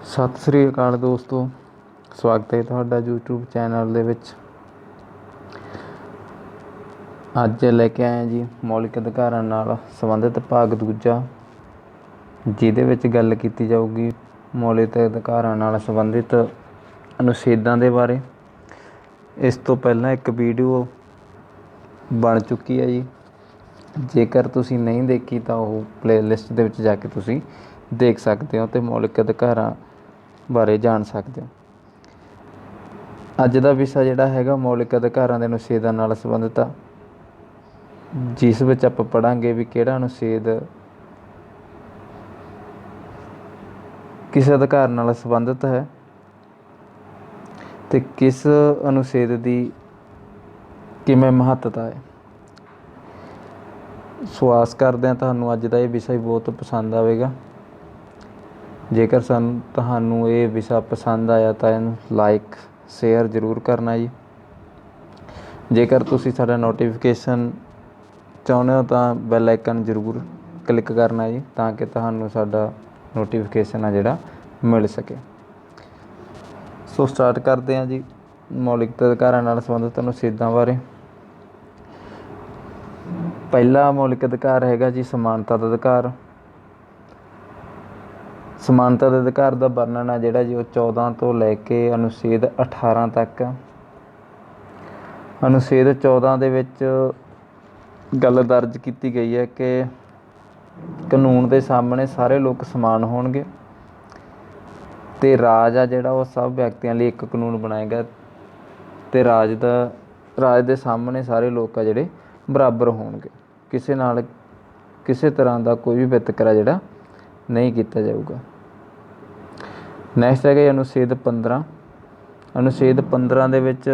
ਸਤਿ ਸ੍ਰੀ ਅਕਾਲ ਦੋਸਤੋ, ਸਵਾਗਤ ਹੈ ਤੁਹਾਡਾ YouTube ਚੈਨਲ ਦੇ ਵਿੱਚ। ਅੱਜ ਲੈ ਕੇ ਆਏ ਜੀ ਮੌਲਿਕ ਅਧਿਕਾਰਾਂ ਨਾਲ ਸੰਬੰਧਿਤ ਭਾਗ ਦੂਜਾ, ਜਿਹਦੇ ਵਿੱਚ ਗੱਲ ਕੀਤੀ ਜਾਊਗੀ ਮੌਲਿਕ ਅਧਿਕਾਰਾਂ ਨਾਲ ਸੰਬੰਧਿਤ ਅਨੁਛੇਦਾਂ ਦੇ ਬਾਰੇ। ਇਸ ਤੋਂ ਪਹਿਲਾਂ ਇੱਕ ਵੀਡੀਓ ਬਣ ਚੁੱਕੀ ਹੈ ਜੀ, ਜੇਕਰ ਤੁਸੀਂ ਨਹੀਂ ਦੇਖੀ ਤਾਂ ਉਹ ਪਲੇਲਿਸਟ ਦੇ ਵਿੱਚ ਜਾ ਕੇ ਤੁਸੀਂ ਦੇਖ ਸਕਦੇ ਹੋ ਅਤੇ ਮੌਲਿਕ ਅਧਿਕਾਰਾਂ ਬਾਰੇ ਜਾਣ ਸਕਦੇ ਹੋ। ਅੱਜ ਦਾ ਵਿਸ਼ਾ ਜਿਹੜਾ ਹੈਗਾ ਮੌਲਿਕ ਅਧਿਕਾਰਾਂ ਦੇ ਅਨੁਛੇਦਾਂ ਨਾਲ ਸੰਬੰਧਿਤ ਆ, ਜਿਸ ਵਿੱਚ ਆਪਾਂ ਪੜ੍ਹਾਂਗੇ ਵੀ ਕਿਹੜਾ ਅਨੁਛੇਦ ਕਿਸ ਅਧਿਕਾਰ ਨਾਲ ਸੰਬੰਧਿਤ ਹੈ ਅਤੇ ਕਿਸ ਅਨੁਛੇਦ ਦੀ ਕਿਵੇਂ ਮਹੱਤਤਾ ਹੈ। ਸੋ ਆਸ ਕਰਦੇ ਹਾਂ ਤੁਹਾਨੂੰ ਅੱਜ ਦਾ ਇਹ ਵਿਸ਼ਾ ਹੀ ਬਹੁਤ ਪਸੰਦ ਆਵੇਗਾ। ਜੇਕਰ ਤੁਹਾਨੂੰ ਇਹ ਵਿਸ਼ਾ ਪਸੰਦ ਆਇਆ ਤਾਂ ਇਹਨੂੰ ਲਾਈਕ ਸ਼ੇਅਰ ਜ਼ਰੂਰ ਕਰਨਾ ਜੀ। ਜੇਕਰ ਤੁਸੀਂ ਸਾਡਾ ਨੋਟੀਫਿਕੇਸ਼ਨ ਚਾਹੁੰਦੇ ਹੋ ਤਾਂ ਬੈਲ ਆਈਕਨ ਜ਼ਰੂਰ ਕਲਿੱਕ ਕਰਨਾ ਜੀ, ਤਾਂ ਕਿ ਤੁਹਾਨੂੰ ਸਾਡਾ ਨੋਟੀਫਿਕੇਸ਼ਨ ਆ ਜਿਹੜਾ ਮਿਲ ਸਕੇ। ਸੋ ਸਟਾਰਟ ਕਰਦੇ ਹਾਂ ਜੀ ਮੌਲਿਕ ਅਧਿਕਾਰਾਂ ਨਾਲ ਸੰਬੰਧਿਤ ਅਨੁਛੇਦਾਂ ਬਾਰੇ। ਪਹਿਲਾ ਮੌਲਿਕ ਅਧਿਕਾਰ ਹੈਗਾ ਜੀ ਸਮਾਨਤਾ ਦਾ ਅਧਿਕਾਰ। ਸਮਾਨਤਾ ਦੇ ਅਧਿਕਾਰ ਦਾ ਵਰਣਨ ਹੈ ਜਿਹੜਾ ਜੀ ਉਹ 14 ਤੋਂ ਲੈ ਕੇ ਅਨੁਛੇਦ 18 ਤੱਕ। ਅਨੁਛੇਦ 14 ਦੇ ਵਿੱਚ ਗੱਲ ਦਰਜ ਕੀਤੀ ਗਈ ਹੈ ਕਿ ਕਾਨੂੰਨ ਦੇ ਸਾਹਮਣੇ ਸਾਰੇ ਲੋਕ ਸਮਾਨ ਹੋਣਗੇ ਅਤੇ ਰਾਜ ਆ ਜਿਹੜਾ ਉਹ ਸਭ ਵਿਅਕਤੀਆਂ ਲਈ ਇੱਕ ਕਾਨੂੰਨ ਬਣਾਏਗਾ ਅਤੇ ਰਾਜ ਦੇ ਸਾਹਮਣੇ ਸਾਰੇ ਲੋਕ ਆ ਜਿਹੜੇ ਬਰਾਬਰ ਹੋਣਗੇ। ਕਿਸੇ ਨਾਲ ਕਿਸੇ ਤਰ੍ਹਾਂ ਦਾ ਕੋਈ ਵੀ ਵਿਤਕਰਾ ਜਿਹੜਾ ਨਹੀਂ ਕੀਤਾ ਜਾਊਗਾ। ਨੈਕਸਟ ਹੈਗਾ ਅਨੁਛੇਦ 15। ਅਨੁਛੇਦ 15 ਦੇ ਵਿੱਚ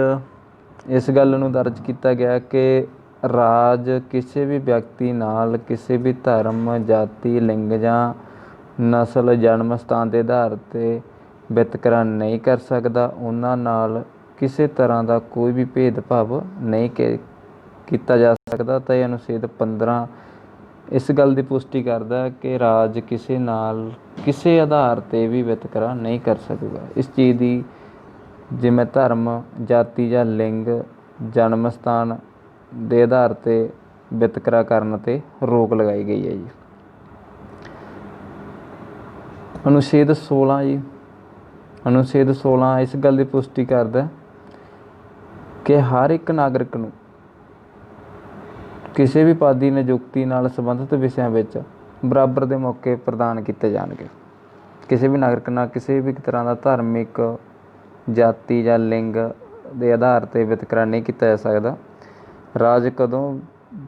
ਇਸ ਗੱਲ ਨੂੰ ਦਰਜ ਕੀਤਾ ਗਿਆ ਕਿ ਰਾਜ ਕਿਸੇ ਵੀ ਵਿਅਕਤੀ ਨਾਲ ਕਿਸੇ ਵੀ ਧਰਮ, ਜਾਤੀ, ਲਿੰਗ ਜਾਂ ਨਸਲ, ਜਨਮ ਸਥਾਨ ਦੇ ਆਧਾਰ 'ਤੇ ਵਿਤਕਰਾ ਨਹੀਂ ਕਰ ਸਕਦਾ। ਉਹਨਾਂ ਨਾਲ ਕਿਸੇ ਤਰ੍ਹਾਂ ਦਾ ਕੋਈ ਵੀ ਭੇਦਭਾਵ ਨਹੀਂ ਕੀਤਾ ਜਾ ਸਕਦਾ। ਤਾਂ ਇਹ ਅਨੁਛੇਦ 15 ਇਸ ਗੱਲ ਦੀ ਪੁਸ਼ਟੀ ਕਰਦਾ ਕਿ ਰਾਜ ਕਿਸੇ ਨਾਲ ਕਿਸੇ ਆਧਾਰ 'ਤੇ ਵੀ ਵਿਤਕਰਾ ਨਹੀਂ ਕਰ ਸਕੇਗਾ। ਇਸ ਚੀਜ਼ ਦੀ ਜਿਵੇਂ ਧਰਮ, ਜਾਤੀ ਜਾਂ ਲਿੰਗ, ਜਨਮ ਸਥਾਨ ਦੇ ਆਧਾਰ 'ਤੇ ਵਿਤਕਰਾ ਕਰਨ 'ਤੇ ਰੋਕ ਲਗਾਈ ਗਈ ਹੈ ਜੀ। ਅਨੁਛੇਦ 16 ਜੀ। ਅਨੁਛੇਦ 16 ਇਸ ਗੱਲ ਦੀ ਪੁਸ਼ਟੀ ਕਰਦਾ ਕਿ ਹਰ ਇੱਕ ਨਾਗਰਿਕ ਨੂੰ ਕਿਸੇ ਵੀ ਪਦ ਦੀ ਨਿਯੁਕਤੀ ਨਾਲ ਸੰਬੰਧਿਤ ਵਿਸ਼ਿਆਂ ਵਿੱਚ ਬਰਾਬਰ ਦੇ ਮੌਕੇ ਪ੍ਰਦਾਨ ਕੀਤੇ ਜਾਣਗੇ। ਕਿਸੇ ਵੀ ਨਾਗਰਿਕ ਨਾਲ ਕਿਸੇ ਵੀ ਤਰ੍ਹਾਂ ਦਾ ਧਾਰਮਿਕ, ਜਾਤੀ ਜਾਂ ਲਿੰਗ ਦੇ ਆਧਾਰ 'ਤੇ ਵਿਤਕਰਾ ਨਹੀਂ ਕੀਤਾ ਜਾ ਸਕਦਾ। ਰਾਜ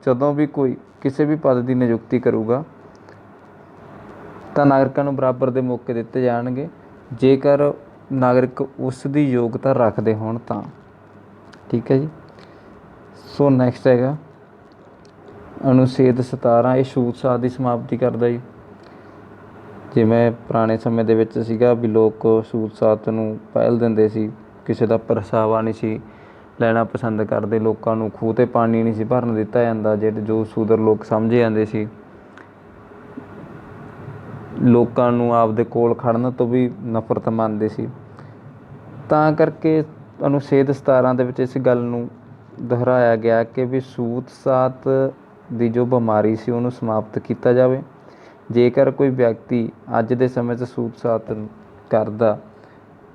ਜਦੋਂ ਵੀ ਕੋਈ ਕਿਸੇ ਵੀ ਪਦ ਦੀ ਨਿਯੁਕਤੀ ਕਰੂਗਾ ਤਾਂ ਨਾਗਰਿਕਾਂ ਨੂੰ ਬਰਾਬਰ ਦੇ ਮੌਕੇ ਦਿੱਤੇ ਜਾਣਗੇ, ਜੇਕਰ ਨਾਗਰਿਕ ਉਸ ਦੀ ਯੋਗਤਾ ਰੱਖਦੇ ਹੋਣ ਤਾਂ। ਠੀਕ ਹੈ ਜੀ। ਸੋ ਨੈਕਸਟ ਹੈਗਾ ਅਨੁਛੇਦ 17। ਇਹ ਛੂਤ ਛਾਤ ਦੀ ਸਮਾਪਤੀ ਕਰਦਾ ਜੀ। ਜਿਵੇਂ ਪੁਰਾਣੇ ਸਮੇਂ ਦੇ ਵਿੱਚ ਸੀਗਾ ਵੀ ਲੋਕ ਛੂਤ ਛਾਤ ਨੂੰ ਪਹਿਲ ਦਿੰਦੇ ਸੀ, ਕਿਸੇ ਦਾ ਪਰਛਾਵਾਂ ਨਹੀਂ ਸੀ ਲੈਣਾ ਪਸੰਦ ਕਰਦੇ, ਲੋਕਾਂ ਨੂੰ ਖੂਹ 'ਤੇ ਪਾਣੀ ਨਹੀਂ ਸੀ ਭਰਨ ਦਿੱਤਾ ਜਾਂਦਾ। ਜੋ ਸ਼ੂਦਰ ਲੋਕ ਸਮਝੇ ਜਾਂਦੇ ਸੀ, ਲੋਕਾਂ ਨੂੰ ਆਪਦੇ ਕੋਲ ਖੜਨ ਤੋਂ ਵੀ ਨਫ਼ਰਤ ਮੰਨਦੇ ਸੀ। ਤਾਂ ਕਰਕੇ ਅਨੁਛੇਦ 17 ਦੇ ਵਿੱਚ ਇਸ ਗੱਲ ਨੂੰ ਦੁਹਰਾਇਆ ਗਿਆ ਕਿ ਵੀ ਛੂਤ ਛਾਤ ਦੀ ਜੋ ਬਿਮਾਰੀ ਸੀ ਉਹਨੂੰ ਸਮਾਪਤ ਕੀਤਾ ਜਾਵੇ। ਜੇਕਰ ਕੋਈ ਵਿਅਕਤੀ ਅੱਜ ਦੇ ਸਮੇਂ 'ਚ ਛੂਤ ਛਾਤ ਕਰਦਾ,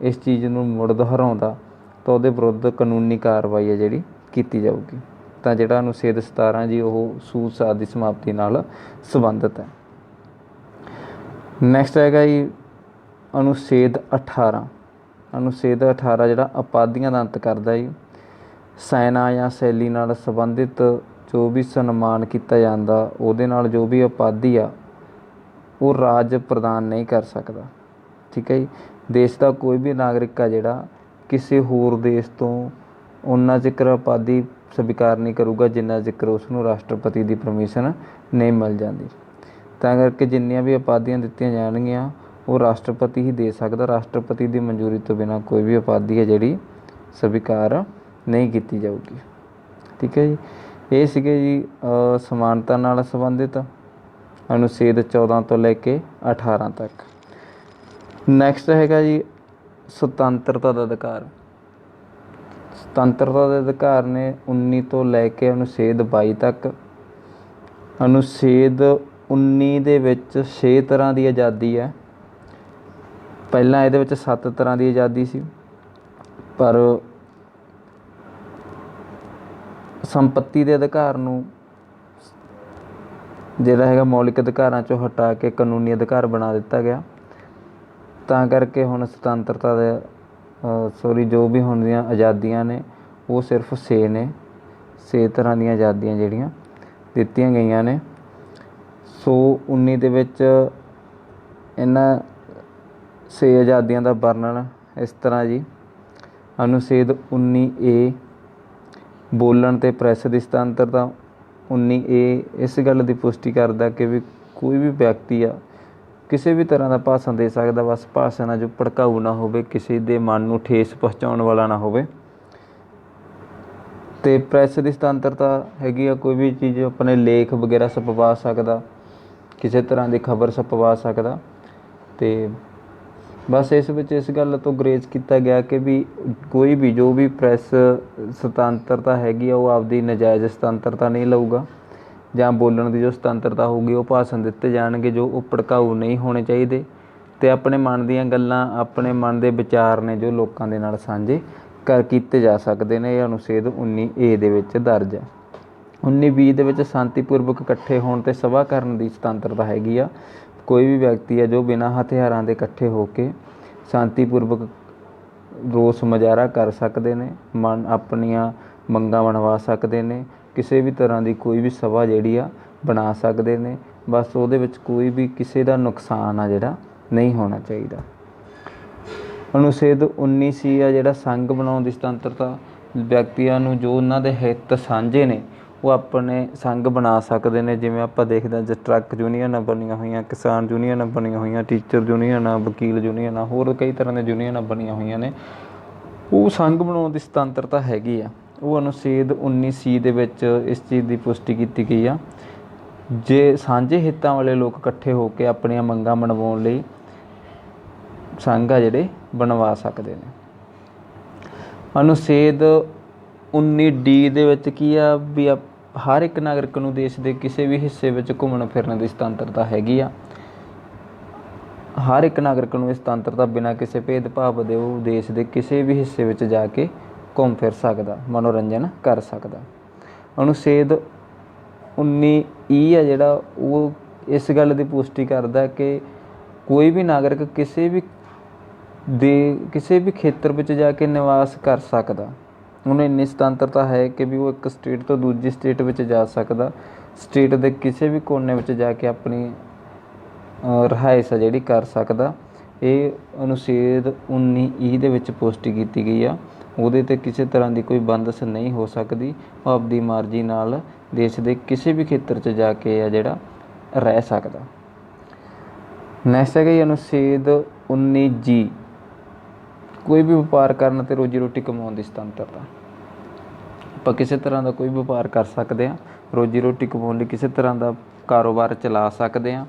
ਇਸ ਚੀਜ਼ ਨੂੰ ਮੁੜ ਦੁਹਰਾਉਂਦਾ, ਤਾਂ ਉਹਦੇ ਵਿਰੁੱਧ ਕਾਨੂੰਨੀ ਕਾਰਵਾਈ ਹੈ ਜਿਹੜੀ ਕੀਤੀ ਜਾਊਗੀ। ਤਾਂ ਜਿਹੜਾ ਅਨੁਛੇਦ 17 ਜੀ ਉਹ ਛੂਤ ਛਾਤ ਦੀ ਸਮਾਪਤੀ ਨਾਲ ਸੰਬੰਧਿਤ ਹੈ। ਨੈਕਸਟ ਹੈਗਾ ਜੀ ਅਨੁਛੇਦ 18। ਅਨੁਛੇਦ 18 ਜਿਹੜਾ ਉਪਾਧੀਆਂ ਦਾ ਅੰਤ ਕਰਦਾ ਜੀ। ਸੈਨਾ ਜਾਂ ਸ਼ੈਲੀ ਨਾਲ ਸੰਬੰਧਿਤ ਜੋ ਵੀ ਸਨਮਾਨ ਕੀਤਾ ਜਾਂਦਾ, ਉਹਦੇ ਨਾਲ ਜੋ ਵੀ ਉਪਾਧੀ ਆ ਉਹ ਰਾਜ ਪ੍ਰਦਾਨ ਨਹੀਂ ਕਰ ਸਕਦਾ। ਠੀਕ ਹੈ ਜੀ। ਦੇਸ਼ ਦਾ ਕੋਈ ਵੀ ਨਾਗਰਿਕ ਆ ਜਿਹੜਾ ਕਿਸੇ ਹੋਰ ਦੇਸ਼ ਤੋਂ ਓਨਾ ਚਿਰ ਉਪਾਧੀ ਸਵੀਕਾਰ ਨਹੀਂ ਕਰੂਗਾ ਜਿੰਨਾ ਚਿਰ ਉਸਨੂੰ ਰਾਸ਼ਟਰਪਤੀ ਦੀ ਪਰਮਿਸ਼ਨ ਨਹੀਂ ਮਿਲ ਜਾਂਦੀ। ਤਾਂ ਕਰਕੇ ਜਿੰਨੀਆਂ ਵੀ ਉਪਾਧੀਆਂ ਦਿੱਤੀਆਂ ਜਾਣਗੀਆਂ ਉਹ ਰਾਸ਼ਟਰਪਤੀ ਹੀ ਦੇ ਸਕਦਾ। ਰਾਸ਼ਟਰਪਤੀ ਦੀ ਮਨਜ਼ੂਰੀ ਤੋਂ ਬਿਨਾਂ ਕੋਈ ਵੀ ਉਪਾਧੀ ਹੈ ਜਿਹੜੀ ਸਵੀਕਾਰ ਨਹੀਂ ਕੀਤੀ ਜਾਊਗੀ। ਠੀਕ ਹੈ ਜੀ। ਇਹ ਸੀਗੇ ਜੀ ਸਮਾਨਤਾ ਨਾਲ ਸੰਬੰਧਿਤ ਅਨੁਛੇਦ 14 ਤੋਂ ਲੈ ਕੇ 18 ਤੱਕ। ਨੈਕਸਟ ਹੈਗਾ ਜੀ ਸੁਤੰਤਰਤਾ ਦਾ ਅਧਿਕਾਰ। ਸੁਤੰਤਰਤਾ ਦੇ ਅਧਿਕਾਰ ਨੇ 19 ਤੋਂ ਲੈ ਕੇ ਅਨੁਛੇਦ 22 ਤੱਕ। ਅਨੁਛੇਦ 19 ਦੇ ਵਿੱਚ 6 ਤਰ੍ਹਾਂ ਦੀ ਆਜ਼ਾਦੀ ਹੈ। ਪਹਿਲਾਂ ਇਹਦੇ ਵਿੱਚ 7 ਤਰ੍ਹਾਂ ਦੀ ਆਜ਼ਾਦੀ ਸੀ, ਪਰ ਸੰਪत्ति ਦੇ ਅਧਿਕਾਰ ਨੂੰ ਜਿਹੜਾ ਹੈਗਾ ਮੌਲਿਕ ਅਧਿਕਾਰਾਂ 'ਚੋਂ ਹਟਾ ਕੇ ਕਾਨੂੰਨੀ ਅਧਿਕਾਰ ਬਣਾ ਦਿੱਤਾ ਗਿਆ। ਤਾਂ ਕਰਕੇ ਹੁਣ ਸੁਤੰਤਰਤਾ ਦੇ ਜੋ ਵੀ ਹੁੰਦੀਆਂ ਆਜ਼ਾਦੀਆਂ ਨੇ ਉਹ ਸਿਰਫ 6 ਨੇ। 6 ਤਰ੍ਹਾਂ ਦੀਆਂ ਆਜ਼ਾਦੀਆਂ ਜਿਹੜੀਆਂ ਦਿੱਤੀਆਂ ਗਈਆਂ ਨੇ। ਸੋ 19 ਦੇ ਵਿੱਚ ਇਹਨਾਂ 6 ਆਜ਼ਾਦੀਆਂ ਦਾ ਵਰਣਨ ਇਸ ਤਰ੍ਹਾਂ ਜੀ। ਅਨੁਛੇਦ 19A ਬੋਲਣ ਅਤੇ ਪ੍ਰੈਸ ਦੀ ਸੁਤੰਤਰਤਾ। 19A ਇਸ ਗੱਲ ਦੀ ਪੁਸ਼ਟੀ ਕਰਦਾ ਕਿ ਵੀ ਕੋਈ ਵੀ ਵਿਅਕਤੀ ਆ ਕਿਸੇ ਵੀ ਤਰ੍ਹਾਂ ਦਾ ਭਾਸ਼ਣ ਦੇ ਸਕਦਾ, ਬਸ ਭਾਸ਼ਣ ਆ ਜੋ ਭੜਕਾਊ ਨਾ ਹੋਵੇ, ਕਿਸੇ ਦੇ ਮਨ ਨੂੰ ਠੇਸ ਪਹੁੰਚਾਉਣ ਵਾਲਾ ਨਾ ਹੋਵੇ। ਅਤੇ ਪ੍ਰੈਸ ਦੀ ਸੁਤੰਤਰਤਾ ਹੈਗੀ ਆ, ਕੋਈ ਵੀ ਚੀਜ਼ ਆਪਣੇ ਲੇਖ ਵਗੈਰਾ ਛਪਵਾ ਸਕਦਾ, ਕਿਸੇ ਤਰ੍ਹਾਂ ਦੀ ਖਬਰ ਛਪਵਾ ਸਕਦਾ। ਅਤੇ ਬਸ ਇਸ ਵਿੱਚ ਇਸ ਗੱਲ ਤੋਂ ਗੁਰੇਜ਼ ਕੀਤਾ ਗਿਆ ਕਿ ਵੀ ਕੋਈ ਵੀ ਜੋ ਵੀ ਪ੍ਰੈਸ ਸੁਤੰਤਰਤਾ ਹੈਗੀ ਆ ਉਹ ਆਪਦੀ ਨਜਾਇਜ਼ ਸੁਤੰਤਰਤਾ ਨਹੀਂ ਲਊਗਾ, ਜਾਂ ਬੋਲਣ ਦੀ ਜੋ ਸੁਤੰਤਰਤਾ ਹੋਊਗੀ ਉਹ ਭਾਸ਼ਣ ਦਿੱਤੇ ਜਾਣਗੇ ਜੋ ਉਹ ਭੜਕਾਊ ਨਹੀਂ ਹੋਣੇ ਚਾਹੀਦੇ, ਅਤੇ ਆਪਣੇ ਮਨ ਦੀਆਂ ਗੱਲਾਂ, ਆਪਣੇ ਮਨ ਦੇ ਵਿਚਾਰ ਨੇ ਜੋ ਲੋਕਾਂ ਦੇ ਨਾਲ ਸਾਂਝੇ ਕੀਤੇ ਜਾ ਸਕਦੇ ਨੇ। ਇਹ ਅਨੁਛੇਦ 19A ਦੇ ਵਿੱਚ ਦਰਜ ਹੈ। 19B ਦੇ ਵਿੱਚ ਸ਼ਾਂਤੀਪੂਰਵਕ ਇਕੱਠੇ ਹੋਣ ਅਤੇ ਸਭਾ ਕਰਨ ਦੀ ਸੁਤੰਤਰਤਾ ਹੈਗੀ ਆ। ਕੋਈ ਵੀ ਵਿਅਕਤੀ ਹੈ ਜੋ ਬਿਨਾਂ ਹਥਿਆਰਾਂ ਦੇ ਇਕੱਠੇ ਹੋ ਕੇ ਸ਼ਾਂਤੀਪੂਰਵਕ ਰੋਸ ਮੁਜ਼ਾਹਰਾ ਕਰ ਸਕਦੇ ਨੇ, ਆਪਣੀਆਂ ਮੰਗਾਂ ਮਨਵਾ ਸਕਦੇ ਨੇ, ਕਿਸੇ ਵੀ ਤਰ੍ਹਾਂ ਦੀ ਕੋਈ ਵੀ ਸਭਾ ਜਿਹੜੀ ਆ ਬਣਾ ਸਕਦੇ ਨੇ। ਬਸ ਉਹਦੇ ਵਿੱਚ ਕੋਈ ਵੀ ਕਿਸੇ ਦਾ ਨੁਕਸਾਨ ਆ ਜਿਹੜਾ ਨਹੀਂ ਹੋਣਾ ਚਾਹੀਦਾ। ਅਨੁਛੇਦ 19C ਆ ਜਿਹੜਾ ਸੰਘ ਬਣਾਉਣ ਦੀ ਸੁਤੰਤਰਤਾ। ਵਿਅਕਤੀਆਂ ਨੂੰ ਜੋ ਉਹਨਾਂ ਦੇ ਹਿੱਤ ਸਾਂਝੇ ਨੇ ਉਹ ਆਪਣੇ ਸੰਘ ਬਣਾ ਸਕਦੇ ਨੇ। ਜਿਵੇਂ ਆਪਾਂ ਦੇਖਦੇ ਹਾਂ ਟਰੱਕ ਯੂਨੀਅਨਾਂ ਬਣੀਆਂ ਹੋਈਆਂ, ਕਿਸਾਨ ਯੂਨੀਅਨਾਂ ਬਣੀਆਂ ਹੋਈਆਂ, ਟੀਚਰ ਯੂਨੀਅਨਾਂ, ਵਕੀਲ ਯੂਨੀਅਨਾਂ, ਹੋਰ ਕਈ ਤਰ੍ਹਾਂ ਦੀਆਂ ਯੂਨੀਅਨਾਂ ਬਣੀਆਂ ਹੋਈਆਂ ਨੇ। ਉਹ ਸੰਘ ਬਣਾਉਣ ਦੀ ਸੁਤੰਤਰਤਾ ਹੈਗੀ ਆ। ਉਹ ਅਨੁਛੇਦ 19C ਦੇ ਵਿੱਚ ਇਸ ਚੀਜ਼ ਦੀ ਪੁਸ਼ਟੀ ਕੀਤੀ ਗਈ ਆ। ਜੇ ਸਾਂਝੇ ਹਿੱਤਾਂ ਵਾਲੇ ਲੋਕ ਇਕੱਠੇ ਹੋ ਕੇ ਆਪਣੀਆਂ ਮੰਗਾਂ ਮਨਵਾਉਣ ਲਈ ਸੰਘ ਆ ਜਿਹੜੇ ਬਣਵਾ ਸਕਦੇ ਨੇ। ਅਨੁਛੇਦ 19D ਦੇ ਵਿੱਚ ਕੀ ਆ ਵੀ ਹਰ ਇੱਕ ਨਾਗਰਿਕ ਨੂੰ ਦੇਸ਼ ਦੇ ਕਿਸੇ ਵੀ ਹਿੱਸੇ ਵਿੱਚ ਘੁੰਮਣ ਫਿਰਨ ਦੀ ਸੁਤੰਤਰਤਾ ਹੈਗੀ ਆ। ਹਰ ਇੱਕ ਨਾਗਰਿਕ ਨੂੰ ਇਹ ਸੁਤੰਤਰਤਾ ਬਿਨਾਂ ਕਿਸੇ ਭੇਦਭਾਵ ਦੇ ਉਹ ਦੇਸ਼ ਦੇ ਕਿਸੇ ਵੀ ਹਿੱਸੇ ਵਿੱਚ ਜਾ ਕੇ ਘੁੰਮ ਫਿਰ ਸਕਦਾ, ਮਨੋਰੰਜਨ ਕਰ ਸਕਦਾ। ਅਨੁਛੇਦ 19E ਆ ਜਿਹੜਾ ਉਹ ਇਸ ਗੱਲ ਦੀ ਪੁਸ਼ਟੀ ਕਰਦਾ ਕਿ ਕੋਈ ਵੀ ਨਾਗਰਿਕ ਕਿਸੇ ਵੀ ਖੇਤਰ ਵਿੱਚ ਜਾ ਕੇ ਨਿਵਾਸ ਕਰ ਸਕਦਾ। ਉਹਨੂੰ ਇੰਨੀ ਸੁਤੰਤਰਤਾ ਹੈ ਕਿ ਵੀ ਉਹ ਇੱਕ ਸਟੇਟ ਤੋਂ ਦੂਜੀ ਸਟੇਟ ਵਿੱਚ ਜਾ ਸਕਦਾ, ਸਟੇਟ ਦੇ ਕਿਸੇ ਵੀ ਕੋਨੇ ਵਿੱਚ ਜਾ ਕੇ ਆਪਣੀ ਰਿਹਾਇਸ਼ ਜਿਹੜੀ ਕਰ ਸਕਦਾ। ਇਹ ਅਨੁਛੇਦ 19E ਦੇ ਵਿੱਚ ਪੁਸ਼ਟੀ ਕੀਤੀ ਗਈ ਆ। ਉਹਦੇ 'ਤੇ ਕਿਸੇ ਤਰ੍ਹਾਂ ਦੀ ਕੋਈ ਬੰਦਸ਼ ਨਹੀਂ ਹੋ ਸਕਦੀ। ਉਹ ਆਪਦੀ ਮਰਜ਼ੀ ਨਾਲ ਦੇਸ਼ ਦੇ ਕਿਸੇ ਵੀ ਖੇਤਰ 'ਚ ਜਾ ਕੇ ਆ ਜਿਹੜਾ ਰਹਿ ਸਕਦਾ। ਨੈਕਸਟ ਹੈਗਾ ਜੀ ਅਨੁਛੇਦ 19G ਕੋਈ ਵੀ ਵਪਾਰ ਕਰਨ ਅਤੇ ਰੋਜੀ ਰੋਟੀ ਕਮਾਉਣ ਦੀ ਸੁਤੰਤਰਤਾ। ਆਪਾਂ ਕਿਸੇ ਤਰ੍ਹਾਂ ਦਾ ਕੋਈ ਵਪਾਰ ਕਰ ਸਕਦੇ ਹਾਂ, ਰੋਜੀ ਰੋਟੀ ਕਮਾਉਣ ਲਈ ਕਿਸੇ ਤਰ੍ਹਾਂ ਦਾ ਕਾਰੋਬਾਰ ਚਲਾ ਸਕਦੇ ਹਾਂ।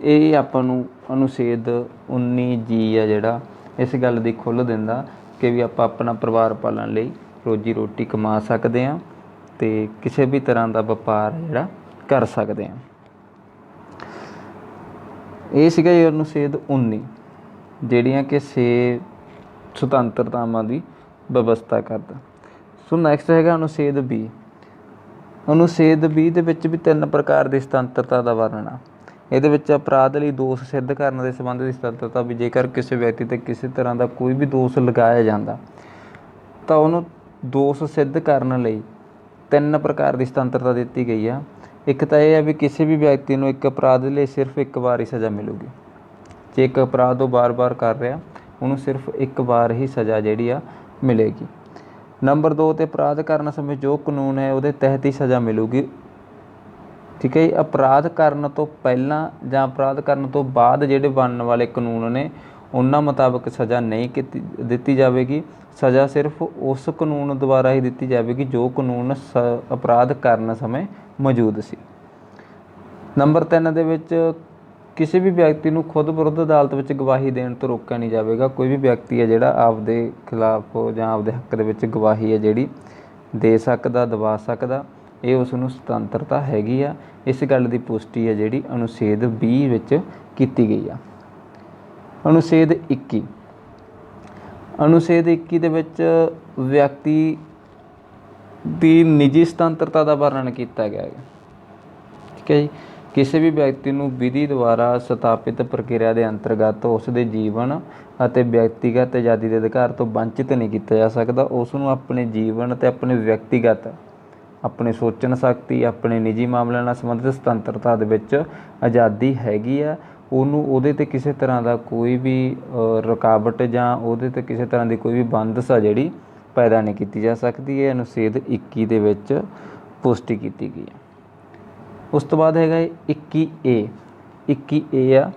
ਇਹ ਆਪਾਂ ਨੂੰ ਅਨੁਛੇਦ 19G ਆ ਜਿਹੜਾ ਇਸ ਗੱਲ ਦੀ ਖੁੱਲ੍ਹ ਦਿੰਦਾ ਕਿ ਵੀ ਆਪਾਂ ਆਪਣਾ ਪਰਿਵਾਰ ਪਾਲਣ ਲਈ ਰੋਜੀ ਰੋਟੀ ਕਮਾ ਸਕਦੇ ਹਾਂ ਅਤੇ ਕਿਸੇ ਵੀ ਤਰ੍ਹਾਂ ਦਾ ਵਪਾਰ ਜਿਹੜਾ ਕਰ ਸਕਦੇ ਹਾਂ। ਇਹ ਸੀਗਾ ਜੀ ਅਨੁਛੇਦ 19 ਜਿਹੜੀਆਂ ਕਿ 6 ਸੁਤੰਤਰਤਾਵਾਂ ਦੀ ਵਿਵਸਥਾ ਕਰਦਾ। ਸੋ ਨੈਕਸਟ ਹੈਗਾ ਅਨੁਛੇਦ 20। ਅਨੁਛੇਦ 20 ਦੇ ਵਿੱਚ ਵੀ 3 ਪ੍ਰਕਾਰ ਦੀ ਸੁਤੰਤਰਤਾ ਦਾ ਵਰਣਨ ਆ। ਇਹਦੇ ਵਿੱਚ ਅਪਰਾਧ ਲਈ ਦੋਸ਼ ਸਿੱਧ ਕਰਨ ਦੇ ਸੰਬੰਧ ਦੀ ਸੁਤੰਤਰਤਾ ਵੀ ਜੇਕਰ ਕਿਸੇ ਵਿਅਕਤੀ 'ਤੇ ਕਿਸੇ ਤਰ੍ਹਾਂ ਦਾ ਕੋਈ ਵੀ ਦੋਸ਼ ਲਗਾਇਆ ਜਾਂਦਾ ਤਾਂ ਉਹਨੂੰ ਦੋਸ਼ ਸਿੱਧ ਕਰਨ ਲਈ 3 ਪ੍ਰਕਾਰ ਦੀ ਸੁਤੰਤਰਤਾ ਦਿੱਤੀ ਗਈ ਆ। ਇੱਕ ਤਾਂ ਇਹ ਹੈ ਵੀ ਕਿਸੇ ਵੀ ਵਿਅਕਤੀ ਨੂੰ ਇੱਕ ਅਪਰਾਧ ਲਈ ਸਿਰਫ ਇੱਕ ਵਾਰ ਹੀ ਸਜ਼ਾ ਮਿਲੂਗੀ। ਜੇ ਇੱਕ ਅਪਰਾਧ ਉਹ ਵਾਰ-ਵਾਰ ਕਰ ਰਿਹਾ ਉਹਨੂੰ ਸਿਰਫ ਇੱਕ ਵਾਰ ਹੀ ਸਜ਼ਾ ਜਿਹੜੀ ਆ ਮਿਲੇਗੀ। ਨੰਬਰ 2 'ਤੇ ਅਪਰਾਧ ਕਰਨ ਸਮੇਂ ਜੋ ਕਾਨੂੰਨ ਹੈ ਉਹਦੇ ਤਹਿਤ ਹੀ ਸਜ਼ਾ ਮਿਲੂਗੀ। ਠੀਕ ਹੈ ਜੀ। ਅਪਰਾਧ ਕਰਨ ਤੋਂ ਪਹਿਲਾਂ ਜਾਂ ਅਪਰਾਧ ਕਰਨ ਤੋਂ ਬਾਅਦ ਜਿਹੜੇ ਬਣਨ ਵਾਲੇ ਕਾਨੂੰਨ ਨੇ ਉਹਨਾਂ ਮੁਤਾਬਕ ਸਜ਼ਾ ਨਹੀਂ ਦਿੱਤੀ ਜਾਵੇਗੀ। ਸਜ਼ਾ ਸਿਰਫ ਉਸ ਕਾਨੂੰਨ ਦੁਆਰਾ ਹੀ ਦਿੱਤੀ ਜਾਵੇਗੀ ਜੋ ਕਾਨੂੰਨ ਅਪਰਾਧ ਕਰਨ ਸਮੇਂ ਮੌਜੂਦ ਸੀ। ਨੰਬਰ 3 ਦੇ ਵਿੱਚ ਕਿਸੇ ਵੀ ਵਿਅਕਤੀ ਨੂੰ ਖੁਦ ਵਿਰੁੱਧ ਅਦਾਲਤ ਵਿੱਚ ਗਵਾਹੀ ਦੇਣ ਤੋਂ ਰੋਕਿਆ ਨਹੀਂ ਜਾਵੇਗਾ। ਕੋਈ ਵੀ ਵਿਅਕਤੀ ਹੈ ਜਿਹੜਾ ਆਪਦੇ ਖਿਲਾਫ ਜਾਂ ਆਪਦੇ ਹੱਕ ਦੇ ਵਿੱਚ ਗਵਾਹੀ ਹੈ ਜਿਹੜੀ ਦੇ ਸਕਦਾ, ਦਵਾ ਸਕਦਾ, ਇਹ ਉਸ ਨੂੰ ਸੁਤੰਤਰਤਾ ਹੈਗੀ ਆ। ਇਸ ਗੱਲ ਦੀ ਪੁਸ਼ਟੀ ਹੈ ਜਿਹੜੀ ਅਨੁਛੇਦ 20 ਵਿੱਚ ਕੀਤੀ ਗਈ ਆ। ਅਨੁਛੇਦ 21, ਅਨੁਛੇਦ 21 ਦੇ ਵਿੱਚ ਵਿਅਕਤੀ ਦੀ ਨਿੱਜੀ ਸੁਤੰਤਰਤਾ ਦਾ ਵਰਣਨ ਕੀਤਾ ਗਿਆ ਹੈ। ਠੀਕ ਹੈ ਜੀ। ਕਿਸੇ ਵੀ ਵਿਅਕਤੀ ਨੂੰ ਵਿਧੀ ਦੁਆਰਾ ਸਥਾਪਿਤ ਪ੍ਰਕਿਰਿਆ ਦੇ ਅੰਤਰਗਤ ਉਸ ਦੇ ਜੀਵਨ ਅਤੇ ਵਿਅਕਤੀਗਤ ਆਜ਼ਾਦੀ ਦੇ ਅਧਿਕਾਰ ਤੋਂ ਵੰਚਿਤ ਨਹੀਂ ਕੀਤਾ ਜਾ ਸਕਦਾ। ਉਸ ਨੂੰ ਆਪਣੇ ਜੀਵਨ ਅਤੇ ਆਪਣੇ ਵਿਅਕਤੀਗਤ, ਆਪਣੇ ਸੋਚਣ ਸ਼ਕਤੀ, ਆਪਣੇ ਨਿੱਜੀ ਮਾਮਲਿਆਂ ਨਾਲ ਸੰਬੰਧਿਤ ਸੁਤੰਤਰਤਾ ਦੇ ਵਿੱਚ ਆਜ਼ਾਦੀ ਹੈਗੀ ਆ। ਉਹਨੂੰ ਉਹਦੇ 'ਤੇ ਕਿਸੇ ਤਰ੍ਹਾਂ ਦਾ ਕੋਈ ਵੀ ਰੁਕਾਵਟ ਜਾਂ ਉਹਦੇ 'ਤੇ ਕਿਸੇ ਤਰ੍ਹਾਂ ਦੀ ਕੋਈ ਵੀ ਬੰਦਸ਼ ਆ ਜਿਹੜੀ ਪੈਦਾ ਨਹੀਂ ਕੀਤੀ ਜਾ ਸਕਦੀ। ਇਹ ਅਨੁਛੇਦ 21 ਦੇ ਵਿੱਚ ਪੁਸ਼ਟੀ ਕੀਤੀ ਗਈ ਹੈ। ਉਸ ਤੋਂ ਬਾਅਦ ਹੈਗਾ 21A। 21A ਆ,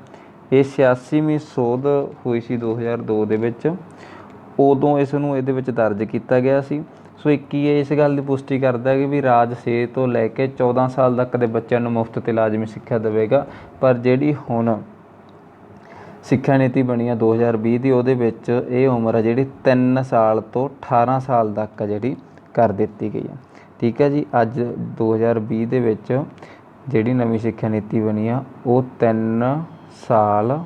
ਇਹ 86ਵੀਂ ਸੋਧ ਹੋਈ ਸੀ 2002 ਦੇ ਵਿੱਚ, ਉਦੋਂ ਇਸ ਨੂੰ ਇਹਦੇ ਵਿੱਚ ਦਰਜ ਕੀਤਾ ਗਿਆ ਸੀ। ਸੋ 21A ਇਸ ਗੱਲ ਦੀ ਪੁਸ਼ਟੀ ਕਰਦਾ ਕਿ ਵੀ ਰਾਜ 6 ਤੋਂ ਲੈ ਕੇ 14 ਸਾਲ ਤੱਕ ਦੇ ਬੱਚਿਆਂ ਨੂੰ ਮੁਫਤ ਅਤੇ ਲਾਜ਼ਮੀ ਸਿੱਖਿਆ ਦੇਵੇਗਾ। ਪਰ ਜਿਹੜੀ ਹੁਣ ਸਿੱਖਿਆ ਨੀਤੀ ਬਣੀ ਆ 2020 ਦੀ, ਉਹਦੇ ਵਿੱਚ ਇਹ ਉਮਰ ਆ ਜਿਹੜੀ 3 ਸਾਲ ਤੋਂ 18 ਸਾਲ ਤੱਕ ਆ ਜਿਹੜੀ ਕਰ ਦਿੱਤੀ ਗਈ ਆ। ਠੀਕ ਹੈ ਜੀ। ਅੱਜ 2020 ਦੇ ਵਿੱਚ ਜਿਹੜੀ ਨਵੀਂ ਸਿੱਖਿਆ ਨੀਤੀ ਬਣੀ ਆ ਉਹ 3 ਸਾਲ